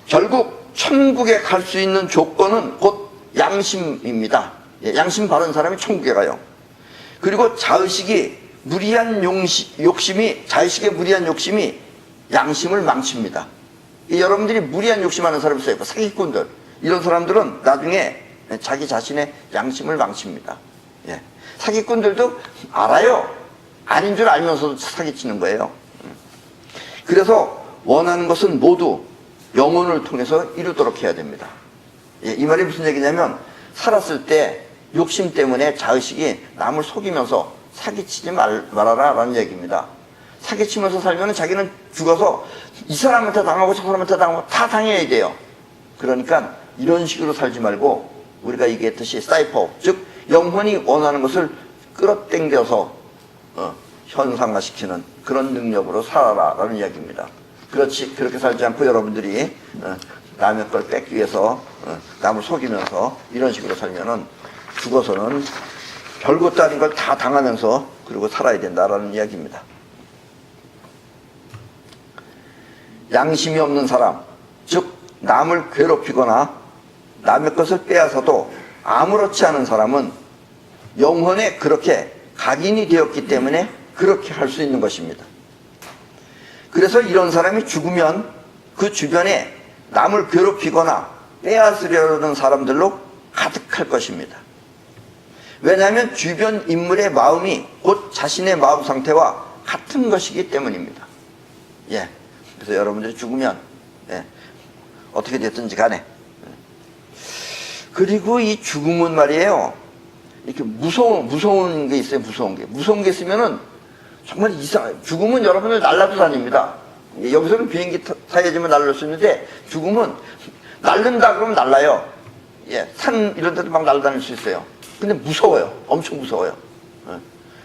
결국 천국에 갈 수 있는 조건은 곧 양심입니다. 양심 바른 사람이 천국에 가요. 그리고 자의식의 무리한 욕심이 양심을 망칩니다. 여러분들이 무리한 욕심하는 사람이 있어요. 사기꾼들. 이런 사람들은 나중에 자기 자신의 양심을 망칩니다. 예. 사기꾼들도 알아요. 아닌 줄 알면서도 사기치는 거예요. 그래서 원하는 것은 모두 영혼을 통해서 이루도록 해야 됩니다. 예. 이 말이 무슨 얘기냐면, 살았을 때 욕심 때문에 자의식이 남을 속이면서 사기치지 말아라 라는 얘기입니다. 사기치면서 살면 자기는 죽어서 이 사람한테 당하고 저 사람한테 당하고 다 당해야 돼요. 그러니까 이런 식으로 살지 말고 우리가 얘기했듯이 사이퍼, 즉 영혼이 원하는 것을 끌어당겨서 현상화시키는 그런 능력으로 살아라 라는 이야기입니다. 그렇게 살지 않고 여러분들이 남의 걸 뺏기 위해서 남을 속이면서 이런 식으로 살면은 죽어서는 별것도 아닌 걸 다 당하면서 그리고 살아야 된다라는 이야기입니다. 양심이 없는 사람, 즉 남을 괴롭히거나 남의 것을 빼앗아도 아무렇지 않은 사람은 영혼에 그렇게 각인이 되었기 때문에 그렇게 할 수 있는 것입니다. 그래서 이런 사람이 죽으면 그 주변에 남을 괴롭히거나 빼앗으려는 사람들로 가득할 것입니다. 왜냐하면 주변 인물의 마음이 곧 자신의 마음 상태와 같은 것이기 때문입니다. 예. 그래서 여러분들이 죽으면 어떻게 됐든지 간에. 그리고 이 죽음은 말이에요, 이렇게 무서운 게 있어요. 무서운 게 있으면은 정말 죽음은 여러분들 날라도 다닙니다. 여기서는 비행기 타야지만 날릴 수 있는데 죽음은 날른다 그러면 날라요. 예, 산 이런 데도 막 날아다닐 수 있어요. 근데 무서워요. 엄청 무서워요.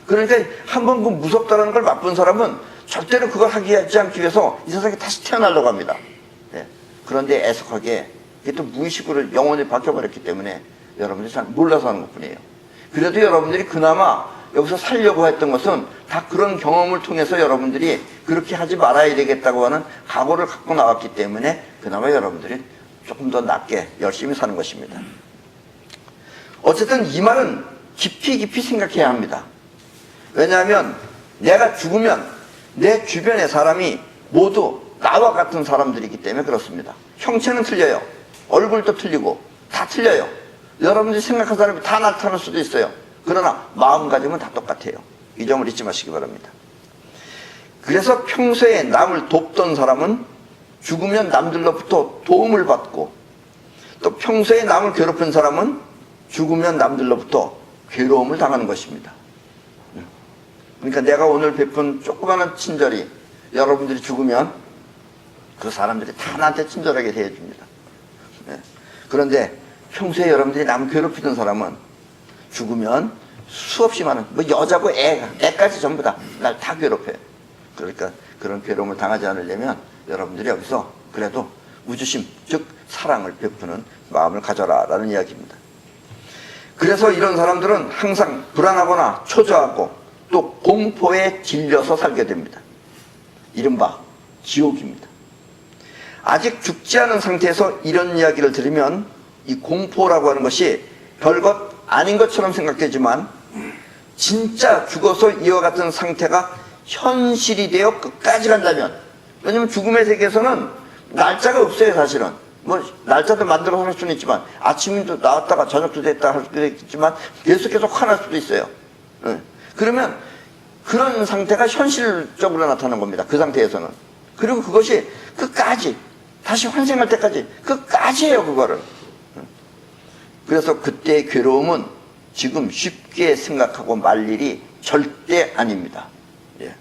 그러니까 한번 그 무섭다는 걸 맛본 사람은 절대로 그걸 하지 않기 위해서 이 세상에 다시 태어나려고 합니다. 예. 그런데 애석하게 이게 또 무의식으로 영혼이 바뀌어버렸기 때문에 여러분들이 잘 몰라서 하는 것뿐이에요. 그래도 여러분들이 그나마 여기서 살려고 했던 것은 다 그런 경험을 통해서 여러분들이 그렇게 하지 말아야 되겠다고 하는 각오를 갖고 나왔기 때문에 그나마 여러분들이 조금 더 낫게 열심히 사는 것입니다. 어쨌든 이 말은 깊이 생각해야 합니다. 왜냐하면 내가 죽으면 내 주변의 사람이 모두 나와 같은 사람들이기 때문에 그렇습니다. 형체는 틀려요. 얼굴도 틀리고 다 틀려요. 여러분들이 생각한 사람이 다 나타날 수도 있어요. 그러나 마음가짐은 다 똑같아요. 이 점을 잊지 마시기 바랍니다. 그래서 평소에 남을 돕던 사람은 죽으면 남들로부터 도움을 받고, 또 평소에 남을 괴롭힌 사람은 죽으면 남들로부터 괴로움을 당하는 것입니다. 그러니까 내가 오늘 베푼 조그마한 친절이 여러분들이 죽으면 그 사람들이 다 나한테 친절하게 대해줍니다. 그런데 평소에 여러분들이 남 괴롭히던 사람은 죽으면 수없이 많은, 뭐 여자고 애까지 전부 다 날 다 괴롭혀요. 그러니까 그런 괴로움을 당하지 않으려면 여러분들이 여기서 그래도 우주심, 즉 사랑을 베푸는 마음을 가져라 라는 이야기입니다. 그래서 이런 사람들은 항상 불안하거나 초조하고 또 공포에 질려서 살게 됩니다. 이른바 지옥입니다. 아직 죽지 않은 상태에서 이런 이야기를 들으면 이 공포라고 하는 것이 별것 아닌 것처럼 생각되지만 진짜 죽어서 이와 같은 상태가 현실이 되어 끝까지 간다면, 왜냐면 죽음의 세계에서는 날짜가 없어요. 사실은 뭐 날짜도 만들어서 할 수는 있지만 아침도 나왔다가 저녁도 됐다 할 수도 있지만 계속 화날 수도 있어요. 그러면 그런 상태가 현실적으로 나타나는 겁니다. 그 상태에서는. 그리고 그것이 끝까지 다시 환생할 때까지 끝까지 해요. 그거를. 그래서 그때의 괴로움은 지금 쉽게 생각하고 말 일이 절대 아닙니다. 예.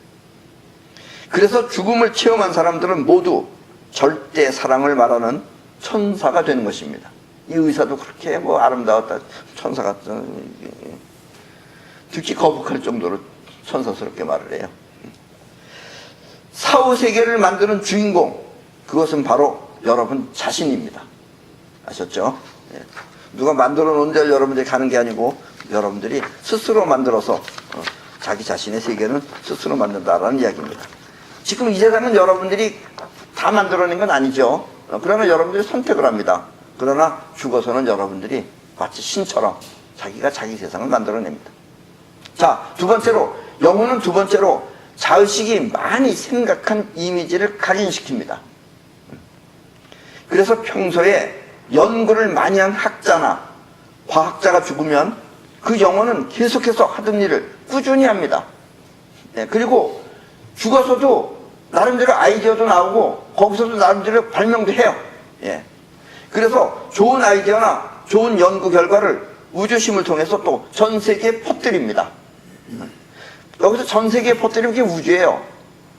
그래서 죽음을 체험한 사람들은 모두 절대 사랑을 말하는 천사가 되는 것입니다. 이 의사도 그렇게 뭐 아름다웠다, 천사 같은, 듣기 거북할 정도로 천사스럽게 말을 해요. 사후세계를 만드는 주인공, 그것은 바로 여러분 자신입니다. 아셨죠? 예. 누가 만들어 놓은 데를 여러분들이 가는 게 아니고 여러분들이 스스로 만들어서 자기 자신의 세계는 스스로 만든다라는 이야기입니다. 지금 이 세상은 여러분들이 다 만들어낸 건 아니죠. 그러나 여러분들이 선택을 합니다. 그러나 죽어서는 여러분들이 마치 신처럼 자기가 자기 세상을 만들어냅니다. 자, 두 번째로, 영혼은 두 번째로 자의식이 많이 생각한 이미지를 각인시킵니다. 그래서 평소에 연구를 많이 한 학자나 과학자가 죽으면 그 영혼은 계속해서 하던 일을 꾸준히 합니다. 그리고 죽어서도 나름대로 아이디어도 나오고 거기서도 나름대로 발명도 해요. 그래서 좋은 아이디어나 좋은 연구 결과를 우주심을 통해서 또 전 세계에 퍼뜨립니다. 여기서 전 세계에 퍼뜨리는 게 우주예요.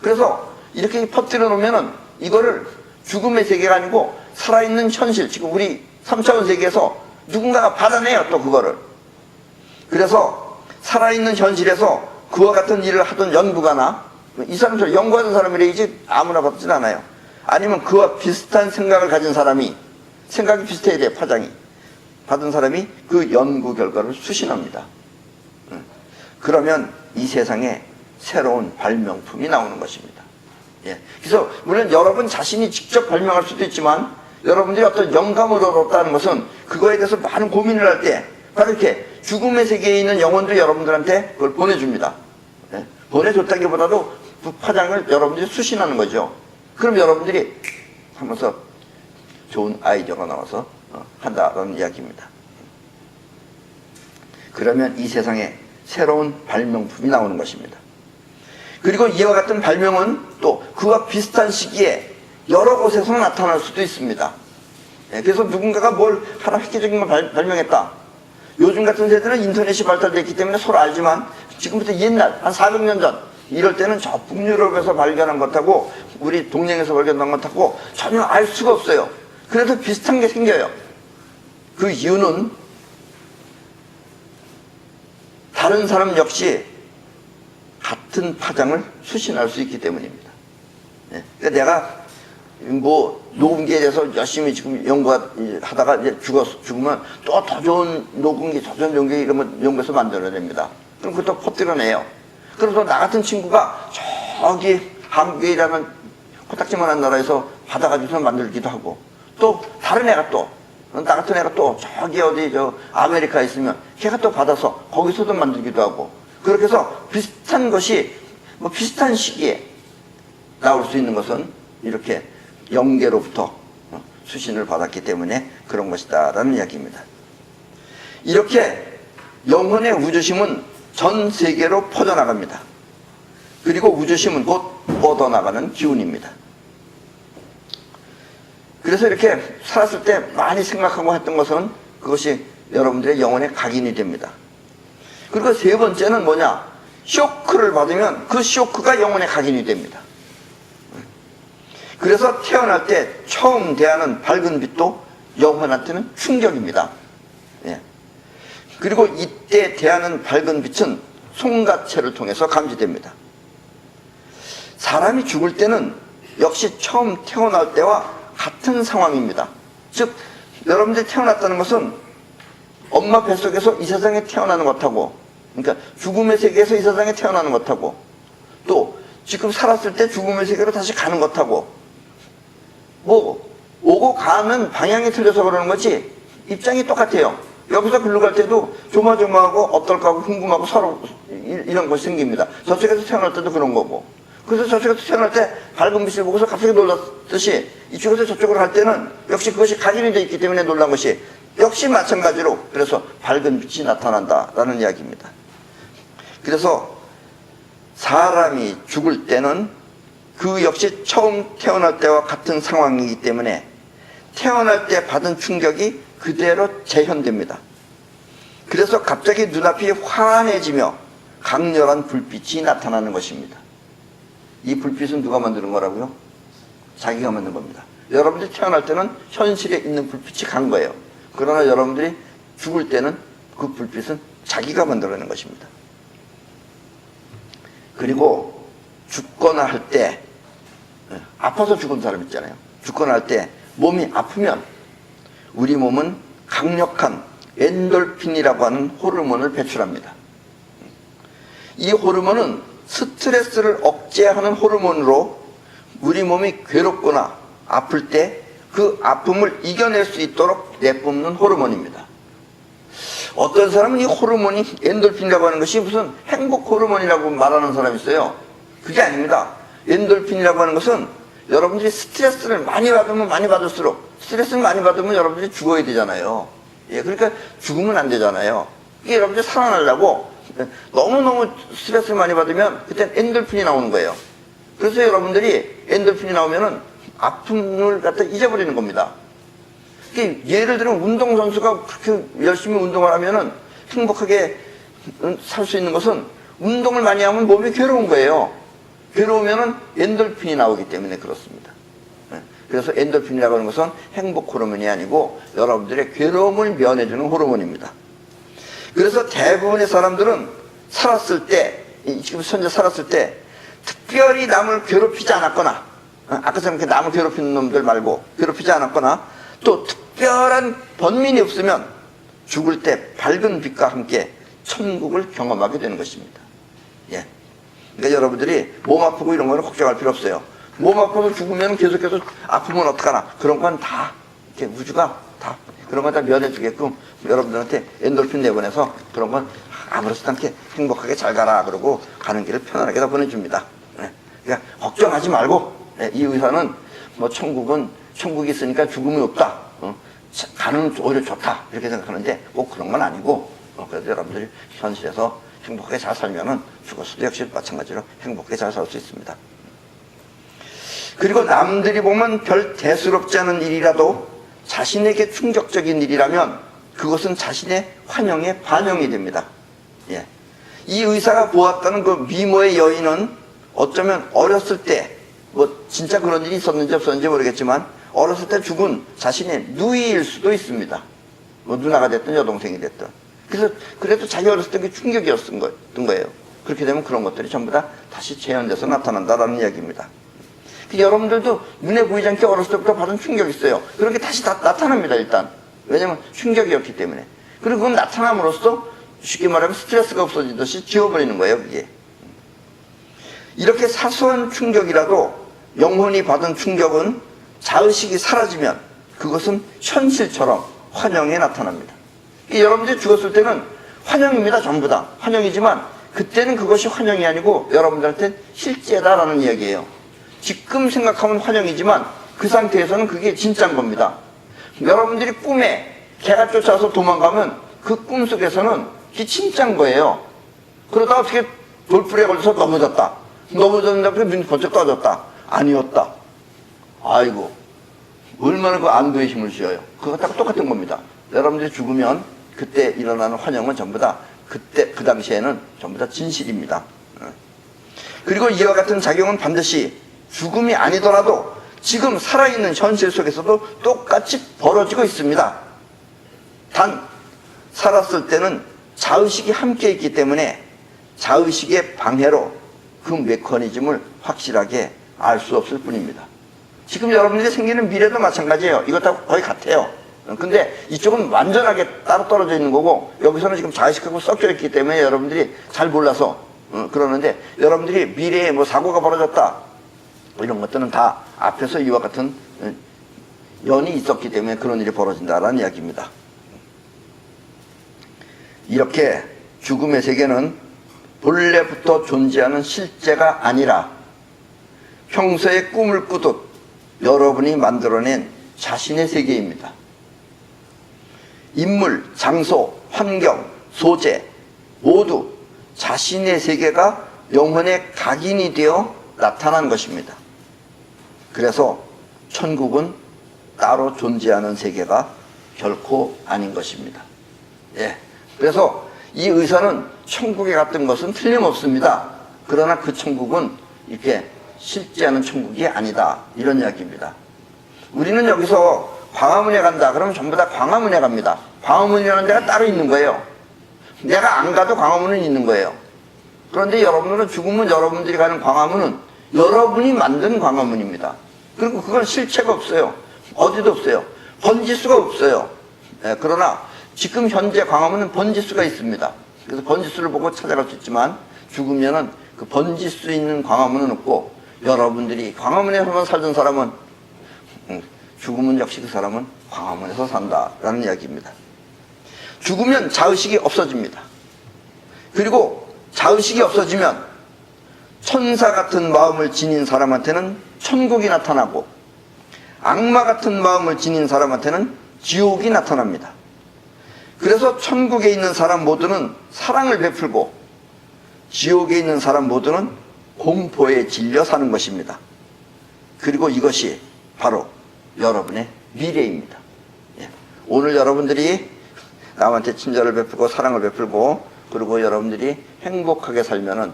그래서 이렇게 퍼뜨려 놓으면은 이거를 죽음의 세계가 아니고 살아있는 현실, 지금 우리 3차원 세계에서 누군가가 받아내요, 또 그거를. 그래서 살아있는 현실에서 그와 같은 일을 하던 연구가나, 이 사람처럼 연구하는 사람이래야지 아무나 받진 않아요. 아니면 그와 비슷한 생각을 가진 사람이, 생각이 비슷해야 돼요, 파장이. 받은 사람이 그 연구 결과를 수신합니다. 그러면 이 세상에 새로운 발명품이 나오는 것입니다. 그래서 물론 여러분 자신이 직접 발명할 수도 있지만 여러분들이 어떤 영감을 얻었다는 것은 그거에 대해서 많은 고민을 할 때 바로 이렇게 죽음의 세계에 있는 영혼들이 여러분들한테 그걸 보내줍니다. 보내줬다기보다도 그 파장을 여러분들이 수신하는 거죠. 그럼 여러분들이 하면서 좋은 아이디어가 나와서 한다라는 이야기입니다. 그러면 이 세상에 새로운 발명품이 나오는 것입니다. 그리고 이와 같은 발명은 또 그와 비슷한 시기에 여러 곳에서 나타날 수도 있습니다. 그래서 누군가가 뭘 하나 획기적인 걸 발명했다. 요즘 같은 세대는 인터넷이 발달됐기 때문에 서로 알지만 지금부터 옛날 한 400년 전 이럴 때는 저 북유럽에서 발견한 것하고 우리 동양에서 발견한 것하고 전혀 알 수가 없어요. 그래도 비슷한 게 생겨요. 그 이유는 다른 사람 역시 같은 파장을 수신할 수 있기 때문입니다. 그러니까 내가 뭐 녹음기에 대해서 열심히 지금 연구하다가 이제 죽으면 또 더 좋은 녹음기, 더 좋은 연기 이런 거 연구해서 만들어냅니다. 그럼 그것도 퍼뜨려내요. 그래서 나 같은 친구가 저기 한국이라는 코딱지만한 나라에서 받아가지고서 만들기도 하고, 또 다른 애가 또 나 같은 애가 또 저기 어디 저 아메리카에 있으면 걔가 또 받아서 거기서도 만들기도 하고, 그렇게 해서 비슷한 것이 비슷한 시기에 나올 수 있는 것은 이렇게 영계로부터 수신을 받았기 때문에 그런 것이다 라는 이야기입니다. 이렇게 영혼의 우주심은 전 세계로 퍼져나갑니다. 그리고 우주심은 곧 뻗어나가는 기운입니다. 그래서 이렇게 살았을 때 많이 생각하고 했던 것은 그것이 여러분들의 영혼의 각인이 됩니다. 그리고 세 번째는 뭐냐? 쇼크를 받으면 그 쇼크가 영혼의 각인이 됩니다. 그래서 태어날 때 처음 대하는 밝은 빛도 영혼한테는 충격입니다. 예. 그리고 이때 대하는 밝은 빛은 송가체를 통해서 감지됩니다. 사람이 죽을 때는 역시 처음 태어날 때와 같은 상황입니다. 즉 여러분들이 태어났다는 것은 엄마 뱃속에서 이 세상에 태어나는 것하고, 그러니까 죽음의 세계에서 이 세상에 태어나는 것하고, 또 지금 살았을 때 죽음의 세계로 다시 가는 것하고, 오고 가는 방향이 틀려서 그러는 거지 입장이 똑같아요. 여기서 글로 갈 때도 조마조마하고 어떨까 하고 궁금하고 서로 이런 것이 생깁니다. 저쪽에서 태어날 때도 그런 거고, 그래서 저쪽에서 태어날 때 밝은 빛을 보고서 갑자기 놀랐듯이 이쪽에서 저쪽으로 갈 때는 역시 그것이 각인이 되어 있기 때문에 놀란 것이 역시 마찬가지로 그래서 밝은 빛이 나타난다라는 이야기입니다. 그래서 사람이 죽을 때는 그 역시 처음 태어날 때와 같은 상황이기 때문에 태어날 때 받은 충격이 그대로 재현됩니다. 그래서 갑자기 눈앞이 환해지며 강렬한 불빛이 나타나는 것입니다. 이 불빛은 누가 만드는 거라고요? 자기가 만든 겁니다. 여러분들이 태어날 때는 현실에 있는 불빛이 간 거예요. 그러나 여러분들이 죽을 때는 그 불빛은 자기가 만들어낸 것입니다. 그리고 죽거나 할 때, 아파서 죽은 사람 있잖아요. 죽거나 할 때 몸이 아프면 우리 몸은 강력한 엔돌핀이라고 하는 호르몬을 배출합니다. 이 호르몬은 스트레스를 억제하는 호르몬으로 우리 몸이 괴롭거나 아플 때 그 아픔을 이겨낼 수 있도록 내뿜는 호르몬입니다. 어떤 사람은 이 호르몬이 엔돌핀이라고 하는 것이 무슨 행복 호르몬이라고 말하는 사람이 있어요. 그게 아닙니다. 엔돌핀이라고 하는 것은 여러분들이 스트레스를 많이 받으면 많이 받을수록, 스트레스를 많이 받으면 여러분들이 죽어야 되잖아요. 예, 그러니까 죽으면 안 되잖아요. 이게 여러분들이 살아나려고 너무너무 스트레스를 많이 받으면 그때 엔돌핀이 나오는 거예요. 그래서 여러분들이 엔돌핀이 나오면은 아픔을 갖다 잊어버리는 겁니다. 예를 들면 운동선수가 그렇게 열심히 운동을 하면은 행복하게 살 수 있는 것은 운동을 많이 하면 몸이 괴로운 거예요. 괴로우면은 엔돌핀이 나오기 때문에 그렇습니다. 그래서 엔돌핀이라고 하는 것은 행복 호르몬이 아니고 여러분들의 괴로움을 면해주는 호르몬입니다. 그래서 대부분의 사람들은 살았을 때, 지금 현재 살았을 때 특별히 남을 괴롭히지 않았거나, 아까처럼 남을 괴롭히는 놈들 말고 괴롭히지 않았거나, 또 특별한 번민이 없으면 죽을 때 밝은 빛과 함께 천국을 경험하게 되는 것입니다. 예. 그러니까 여러분들이 몸 아프고 이런 거는 걱정할 필요 없어요. 몸 아파서 죽으면 계속해서 아프면 어떡하나, 그런 건 다 이렇게 우주가 다 그런 건 다 면해주게끔 여러분들한테 엔돌핀 내보내서 그런 건 아무렇지도 않게 행복하게 잘 가라 그러고 가는 길을 편안하게 다 보내줍니다. 그러니까 걱정하지 말고, 이 의사는 천국이 있으니까 죽음이 없다, 가는 오히려 좋다 이렇게 생각하는데 꼭 그런 건 아니고, 그래서 여러분들이 현실에서 행복하게 잘 살면은 죽었을 때 역시 마찬가지로 행복하게 잘 살 수 있습니다. 그리고 남들이 보면 별 대수롭지 않은 일이라도 자신에게 충격적인 일이라면 그것은 자신의 환영에 반영이 됩니다. 예. 이 의사가 보았다는 그 미모의 여인은 어쩌면 어렸을 때, 진짜 그런 일이 있었는지 없었는지 모르겠지만 어렸을 때 죽은 자신의 누이일 수도 있습니다. 누나가 됐든 여동생이 됐든. 그래도 자기 어렸을 때 그게 충격이었던 거예요. 그렇게 되면 그런 것들이 전부 다 다시 재현돼서 나타난다라는 이야기입니다. 여러분들도 눈에 보이지 않게 어렸을 때부터 받은 충격이 있어요. 그런 게 다시 다 나타납니다, 일단. 왜냐면 충격이었기 때문에. 그리고 그건 나타남으로써 쉽게 말하면 스트레스가 없어지듯이 지워버리는 거예요, 그게. 이렇게 사소한 충격이라도 영혼이 받은 충격은 자의식이 사라지면 그것은 현실처럼 환영에 나타납니다. 여러분들이 죽었을 때는 환영입니다, 전부 다. 환영이지만 그때는 그것이 환영이 아니고 여러분들한테 실제다라는 이야기예요. 지금 생각하면 환영이지만 그 상태에서는 그게 진짜인 겁니다. 여러분들이 꿈에 개가 쫓아서 도망가면 그 꿈속에서는 그게 진짜인 거예요. 그러다가 어떻게 돌풀에 걸려서 넘어졌다. 넘어졌는데 눈이 번쩍 떠졌다. 아니었다. 아이고, 얼마나 그 안도의 힘을 쥐어요. 그거 딱 똑같은 겁니다. 여러분들이 죽으면 그때 일어나는 환영은 전부 다 그때 그 당시에는 전부 다 진실입니다. 그리고 이와 같은 작용은 반드시 죽음이 아니더라도 지금 살아있는 현실 속에서도 똑같이 벌어지고 있습니다. 단 살았을 때는 자의식이 함께 있기 때문에 자의식의 방해로 그 메커니즘을 확실하게 알 수 없을 뿐입니다. 지금 여러분들이 생기는 미래도 마찬가지예요. 이것하고 거의 같아요. 근데 이쪽은 완전하게 따로 떨어져 있는 거고 여기서는 지금 자의식하고 섞여 있기 때문에 여러분들이 잘 몰라서 그러는데, 여러분들이 미래에 뭐 사고가 벌어졌다 이런 것들은 다 앞에서 이와 같은 연이 있었기 때문에 그런 일이 벌어진다라는 이야기입니다. 이렇게 죽음의 세계는 본래부터 존재하는 실제가 아니라 평소에 꿈을 꾸듯 여러분이 만들어낸 자신의 세계입니다. 인물, 장소, 환경, 소재 모두 자신의 세계가 영혼의 각인이 되어 나타난 것입니다. 그래서 천국은 따로 존재하는 세계가 결코 아닌 것입니다. 예. 그래서 이 의사는 천국에 갔던 것은 틀림없습니다. 그러나 그 천국은 이렇게 실제하는 천국이 아니다, 이런 이야기입니다. 우리는 여기서 광화문에 간다 그러면 전부 다 광화문에 갑니다. 광화문이라는 데가 따로 있는 거예요. 내가 안 가도 광화문은 있는 거예요. 그런데 여러분들은 죽으면 여러분들이 가는 광화문은 여러분이 만든 광화문입니다. 그리고 그건 실체가 없어요. 어디도 없어요. 번지수가 없어요. 예, 그러나 지금 현재 광화문은 번지수가 있습니다. 그래서 번지수를 보고 찾아갈 수 있지만 죽으면은 그 번지수 있는 광화문은 없고, 여러분들이 광화문에서만 살던 사람은 죽으면 역시 그 사람은 광화문에서 산다라는 이야기입니다. 죽으면 자의식이 없어집니다. 그리고 자의식이 없어지면 천사 같은 마음을 지닌 사람한테는 천국이 나타나고 악마 같은 마음을 지닌 사람한테는 지옥이 나타납니다. 그래서 천국에 있는 사람 모두는 사랑을 베풀고 지옥에 있는 사람 모두는 공포에 질려 사는 것입니다. 그리고 이것이 바로 여러분의 미래입니다. 예. 오늘 여러분들이 남한테 친절을 베풀고 사랑을 베풀고 그리고 여러분들이 행복하게 살면은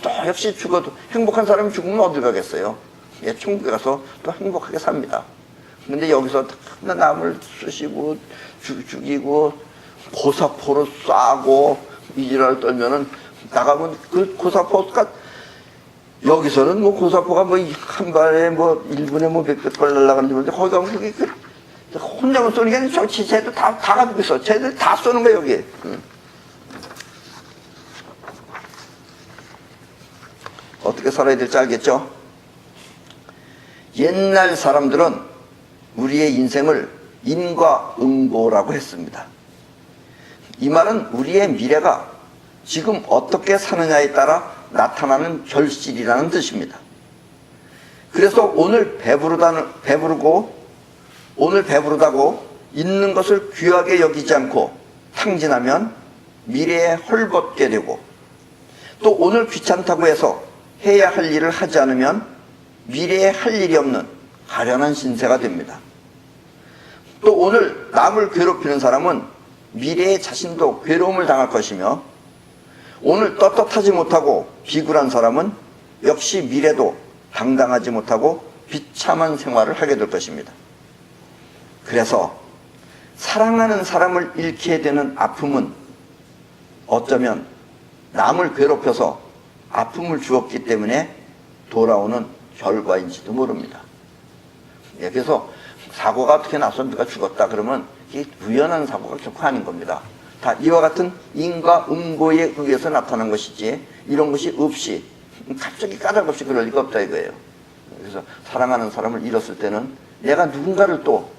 또 역시 죽어도 행복한 사람이 죽으면 어딜 가겠어요? 예, 천국에 가서 또 행복하게 삽니다. 근데 여기서 남을 쑤시고 죽이고 고사포로 쏴고 이지랄 떨면은 나가면 그 고사포가 여기서는 뭐 고사포가 뭐 한 발에 뭐 1분에 뭐 몇백 발 날아가는지 모르는데 거기 가면 그게 혼자만 쏘는 게 아니라 쟤도 다 가지고 있어. 쟤들 다 쏘는 거야 여기. 어떻게 살아야 될지 알겠죠? 옛날 사람들은 우리의 인생을 인과응보라고 했습니다. 이 말은 우리의 미래가 지금 어떻게 사느냐에 따라 나타나는 결실이라는 뜻입니다. 그래서 오늘 배부르다고 있는 것을 귀하게 여기지 않고 탕진하면 미래에 헐벗게 되고, 또 오늘 귀찮다고 해서 해야 할 일을 하지 않으면 미래에 할 일이 없는 가련한 신세가 됩니다. 또 오늘 남을 괴롭히는 사람은 미래에 자신도 괴로움을 당할 것이며, 오늘 떳떳하지 못하고 비굴한 사람은 역시 미래도 당당하지 못하고 비참한 생활을 하게 될 것입니다. 그래서 사랑하는 사람을 잃게 되는 아픔은 어쩌면 남을 괴롭혀서 아픔을 주었기 때문에 돌아오는 결과인지도 모릅니다. 예, 그래서 사고가 어떻게 나서 누가 죽었다 그러면 이게 우연한 사고가 결코 아닌 겁니다. 다 이와 같은 인과응보에 의해서 나타난 것이지 이런 것이 없이 갑자기 까닭없이 그럴 리가 없다 이거예요. 그래서 사랑하는 사람을 잃었을 때는 내가 누군가를 또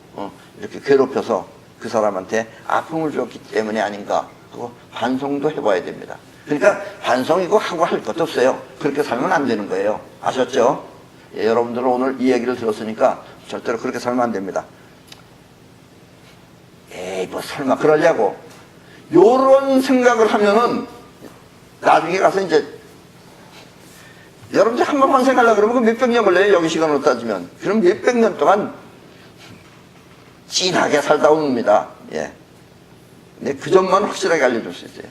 이렇게 괴롭혀서 그 사람한테 아픔을 줬기 때문에 아닌가 하고 반성도 해봐야 됩니다. 그러니까 반성이고 하고 할 것도 없어요. 그렇게 살면 안 되는 거예요. 아셨죠? 예, 여러분들은 오늘 이 얘기를 들었으니까 절대로 그렇게 살면 안 됩니다. 에이, 뭐 설마 그러려고. 요런 생각을 하면은 나중에 가서 이제 여러분들 한번 환생하려고 그러면 몇백 년 걸려요. 여기 시간으로 따지면. 그럼 몇백 년 동안 찐하게 살다 옵니다. 예. 근데 그 점만 확실하게 알려줄 수 있어요.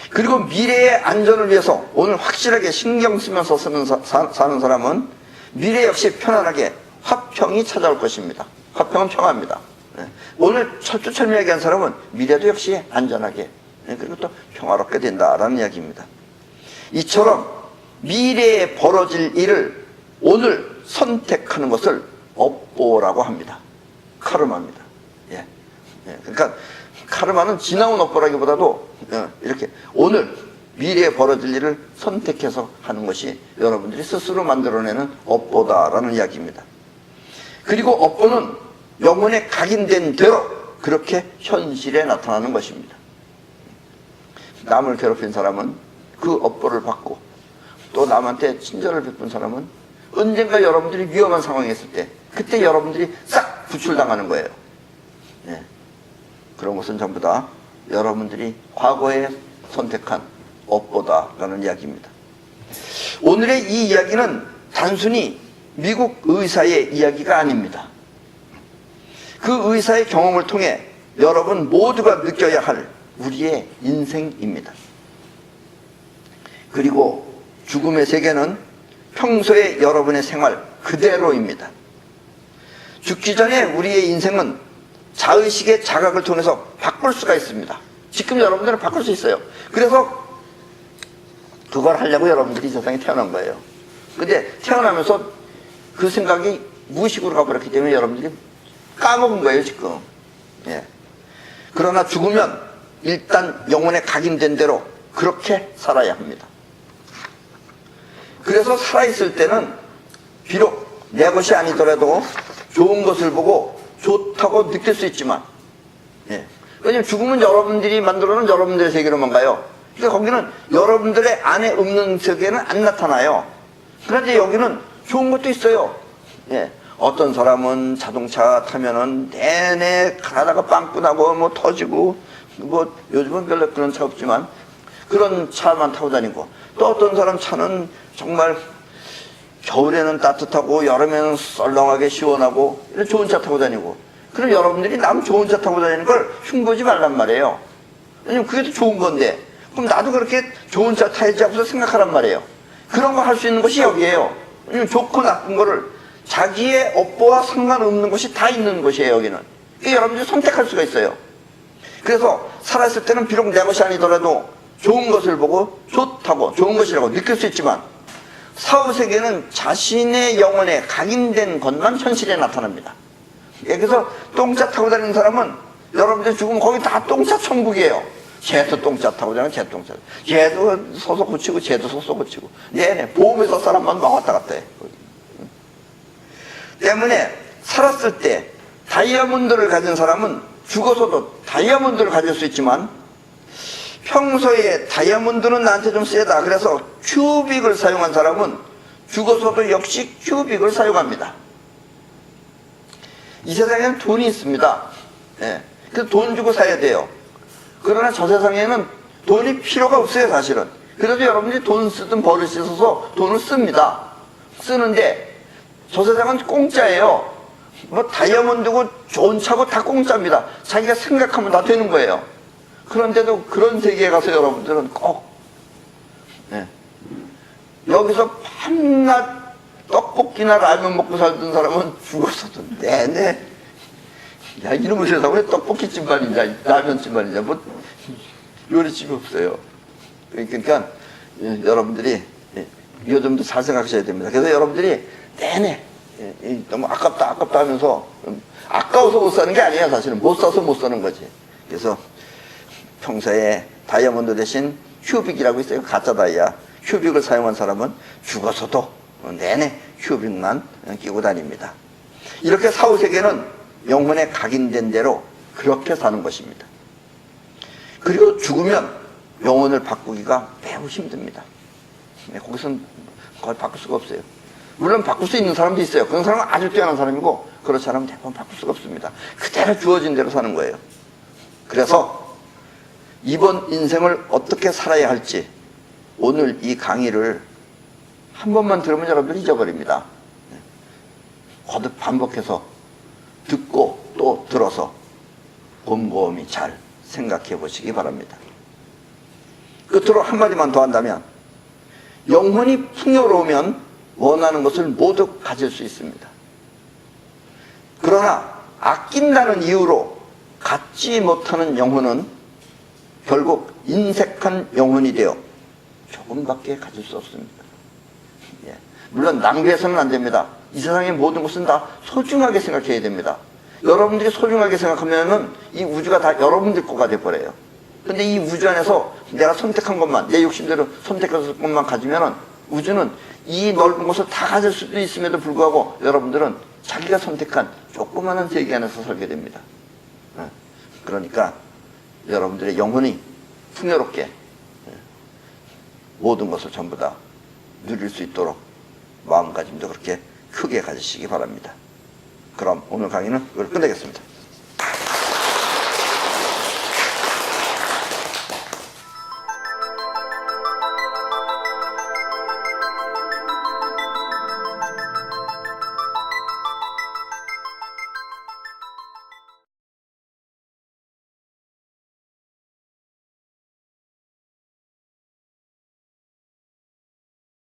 그리고 미래의 안전을 위해서 오늘 확실하게 신경 쓰면서 사는 사람은 미래 역시 편안하게 화평이 찾아올 것입니다. 화평은 평화입니다. 예. 오늘 철두철미하게 한 사람은 미래도 역시 안전하게, 예. 그리고 또 평화롭게 된다라는 이야기입니다. 이처럼 미래에 벌어질 일을 오늘 선택하는 것을 업보라고 합니다. 카르마입니다. 예. 예. 그러니까 카르마는 지나온 업보라기보다도 이렇게 오늘 미래에 벌어질 일을 선택해서 하는 것이 여러분들이 스스로 만들어내는 업보다라는 이야기입니다. 그리고 업보는 영혼에 각인된 대로 그렇게 현실에 나타나는 것입니다. 남을 괴롭힌 사람은 그 업보를 받고, 또 남한테 친절을 베푼 사람은 언젠가 여러분들이 위험한 상황에 있을 때 그때 여러분들이 싹 구출당하는 거예요. 예. 그런 것은 전부 다 여러분들이 과거에 선택한 업보다라는 이야기입니다. 오늘의 이 이야기는 단순히 미국 의사의 이야기가 아닙니다. 그 의사의 경험을 통해 여러분 모두가 느껴야 할 우리의 인생입니다. 그리고 죽음의 세계는 평소의 여러분의 생활 그대로입니다. 죽기 전에 우리의 인생은 자의식의 자각을 통해서 바꿀 수가 있습니다. 지금 여러분들은 바꿀 수 있어요. 그래서 그걸 하려고 여러분들이 이 세상에 태어난 거예요. 근데 태어나면서 그 생각이 무의식으로 가버렸기 때문에 여러분들이 까먹은 거예요, 지금. 예. 그러나 죽으면 일단 영혼에 각인된 대로 그렇게 살아야 합니다. 그래서 살아있을 때는 비록 내 것이 아니더라도 좋은 것을 보고 좋다고 느낄 수 있지만, 예. 왜냐면 죽으면 여러분들이 만들어놓은 여러분들의 세계로만 가요. 그러니까 거기는 여러분들의 안에 없는 세계는 안 나타나요. 그런데 여기는 좋은 것도 있어요. 예. 어떤 사람은 자동차 타면은 내내 가다가 빵꾸 나고 뭐 터지고, 뭐 요즘은 별로 그런 차 없지만 그런 차만 타고 다니고, 또 어떤 사람 차는 정말 겨울에는 따뜻하고 여름에는 썰렁하게 시원하고 이런 좋은 차 타고 다니고. 그럼 여러분들이 남 좋은 차 타고 다니는 걸 흉보지 말란 말이에요. 왜냐면 그게 더 좋은 건데, 그럼 나도 그렇게 좋은 차 타야지 하고서 생각하란 말이에요. 그런 거 할 수 있는 것이 여기에요. 왜냐면 좋고 나쁜 거를 자기의 업보와 상관없는 것이 다 있는 것이에요, 여기는. 그러니까 여러분들이 선택할 수가 있어요. 그래서 살아있을 때는 비록 내 것이 아니더라도 좋은 것을 보고 좋다고, 좋은 것이라고 느낄 수 있지만, 사후세계는 자신의 영혼에 각인된 것만 현실에 나타납니다. 예, 그래서 똥차 타고 다니는 사람은 여러분들 죽으면 거기 다 똥차 천국이에요. 쟤도 똥차 타고 다니는 쟤 똥차. 쟤도 서서 고치고 쟤도 서서 고치고. 네네, 보험회사 사람만 왔다 갔다 해. 때문에 살았을 때 다이아몬드를 가진 사람은 죽어서도 다이아몬드를 가질 수 있지만, 평소에 다이아몬드는 나한테 좀 세다, 그래서 큐빅을 사용한 사람은 죽어서도 역시 큐빅을 사용합니다. 이 세상에는 돈이 있습니다. 예. 그래서 돈 주고 사야 돼요. 그러나 저 세상에는 돈이 필요가 없어요, 사실은. 그래도 여러분들이 돈 쓰든 버릇이 있어서 돈을 씁니다. 쓰는데 저 세상은 공짜예요. 뭐 다이아몬드고 좋은 차고 다 공짜입니다. 자기가 생각하면 다 되는 거예요. 그런데도 그런 세계에 가서 여러분들은 꼭, 예. 여기서 밤낮 떡볶이나 라면 먹고 살던 사람은 죽었어도 내내, 야, 이놈의 세상에 떡볶이집만 있냐, 라면집만 있냐, 뭐 요리집이 없어요. 그러니까 여러분들이 요즘도 잘 생각하셔야 됩니다. 그래서 여러분들이 내내 너무 아깝다 하면서, 아까워서 못 사는 게 아니야, 사실은. 못 사서 못 사는 거지. 그래서 평소에 다이아몬드 대신 큐빅이라고 있어요. 가짜 다이아. 큐빅을 사용한 사람은 죽어서도 내내 큐빅만 끼고 다닙니다. 이렇게 사후세계는 영혼에 각인된 대로 그렇게 사는 것입니다. 그리고 죽으면 영혼을 바꾸기가 매우 힘듭니다. 거기서는 거의 바꿀 수가 없어요. 물론 바꿀 수 있는 사람도 있어요. 그런 사람은 아주 뛰어난 사람이고, 그렇지 않으면 대부분 바꿀 수가 없습니다. 그대로 주어진 대로 사는 거예요. 그래서 이번 인생을 어떻게 살아야 할지 오늘 이 강의를 한 번만 들으면 여러분들 잊어버립니다. 거듭 반복해서 듣고 또 들어서 곰곰이 잘 생각해 보시기 바랍니다. 끝으로 한마디만 더 한다면, 영혼이 풍요로우면 원하는 것을 모두 가질 수 있습니다. 그러나 아낀다는 이유로 갖지 못하는 영혼은 결국 인색한 영혼이 되어 조금밖에 가질 수 없습니다. 물론 낭비해서는 안 됩니다. 이 세상의 모든 것은 다 소중하게 생각해야 됩니다. 여러분들이 소중하게 생각하면은 이 우주가 다 여러분들 거가 돼버려요. 근데 이 우주 안에서 내가 선택한 것만, 내 욕심대로 선택한 것만 가지면은 우주는 이 넓은 곳을 다 가질 수도 있음에도 불구하고 여러분들은 자기가 선택한 조그마한 세계 안에서 살게 됩니다. 그러니까 여러분들의 영혼이 풍요롭게 모든 것을 전부 다 누릴 수 있도록 마음가짐도 그렇게 크게 가지시기 바랍니다. 그럼 오늘 강의는 이걸 끝내겠습니다.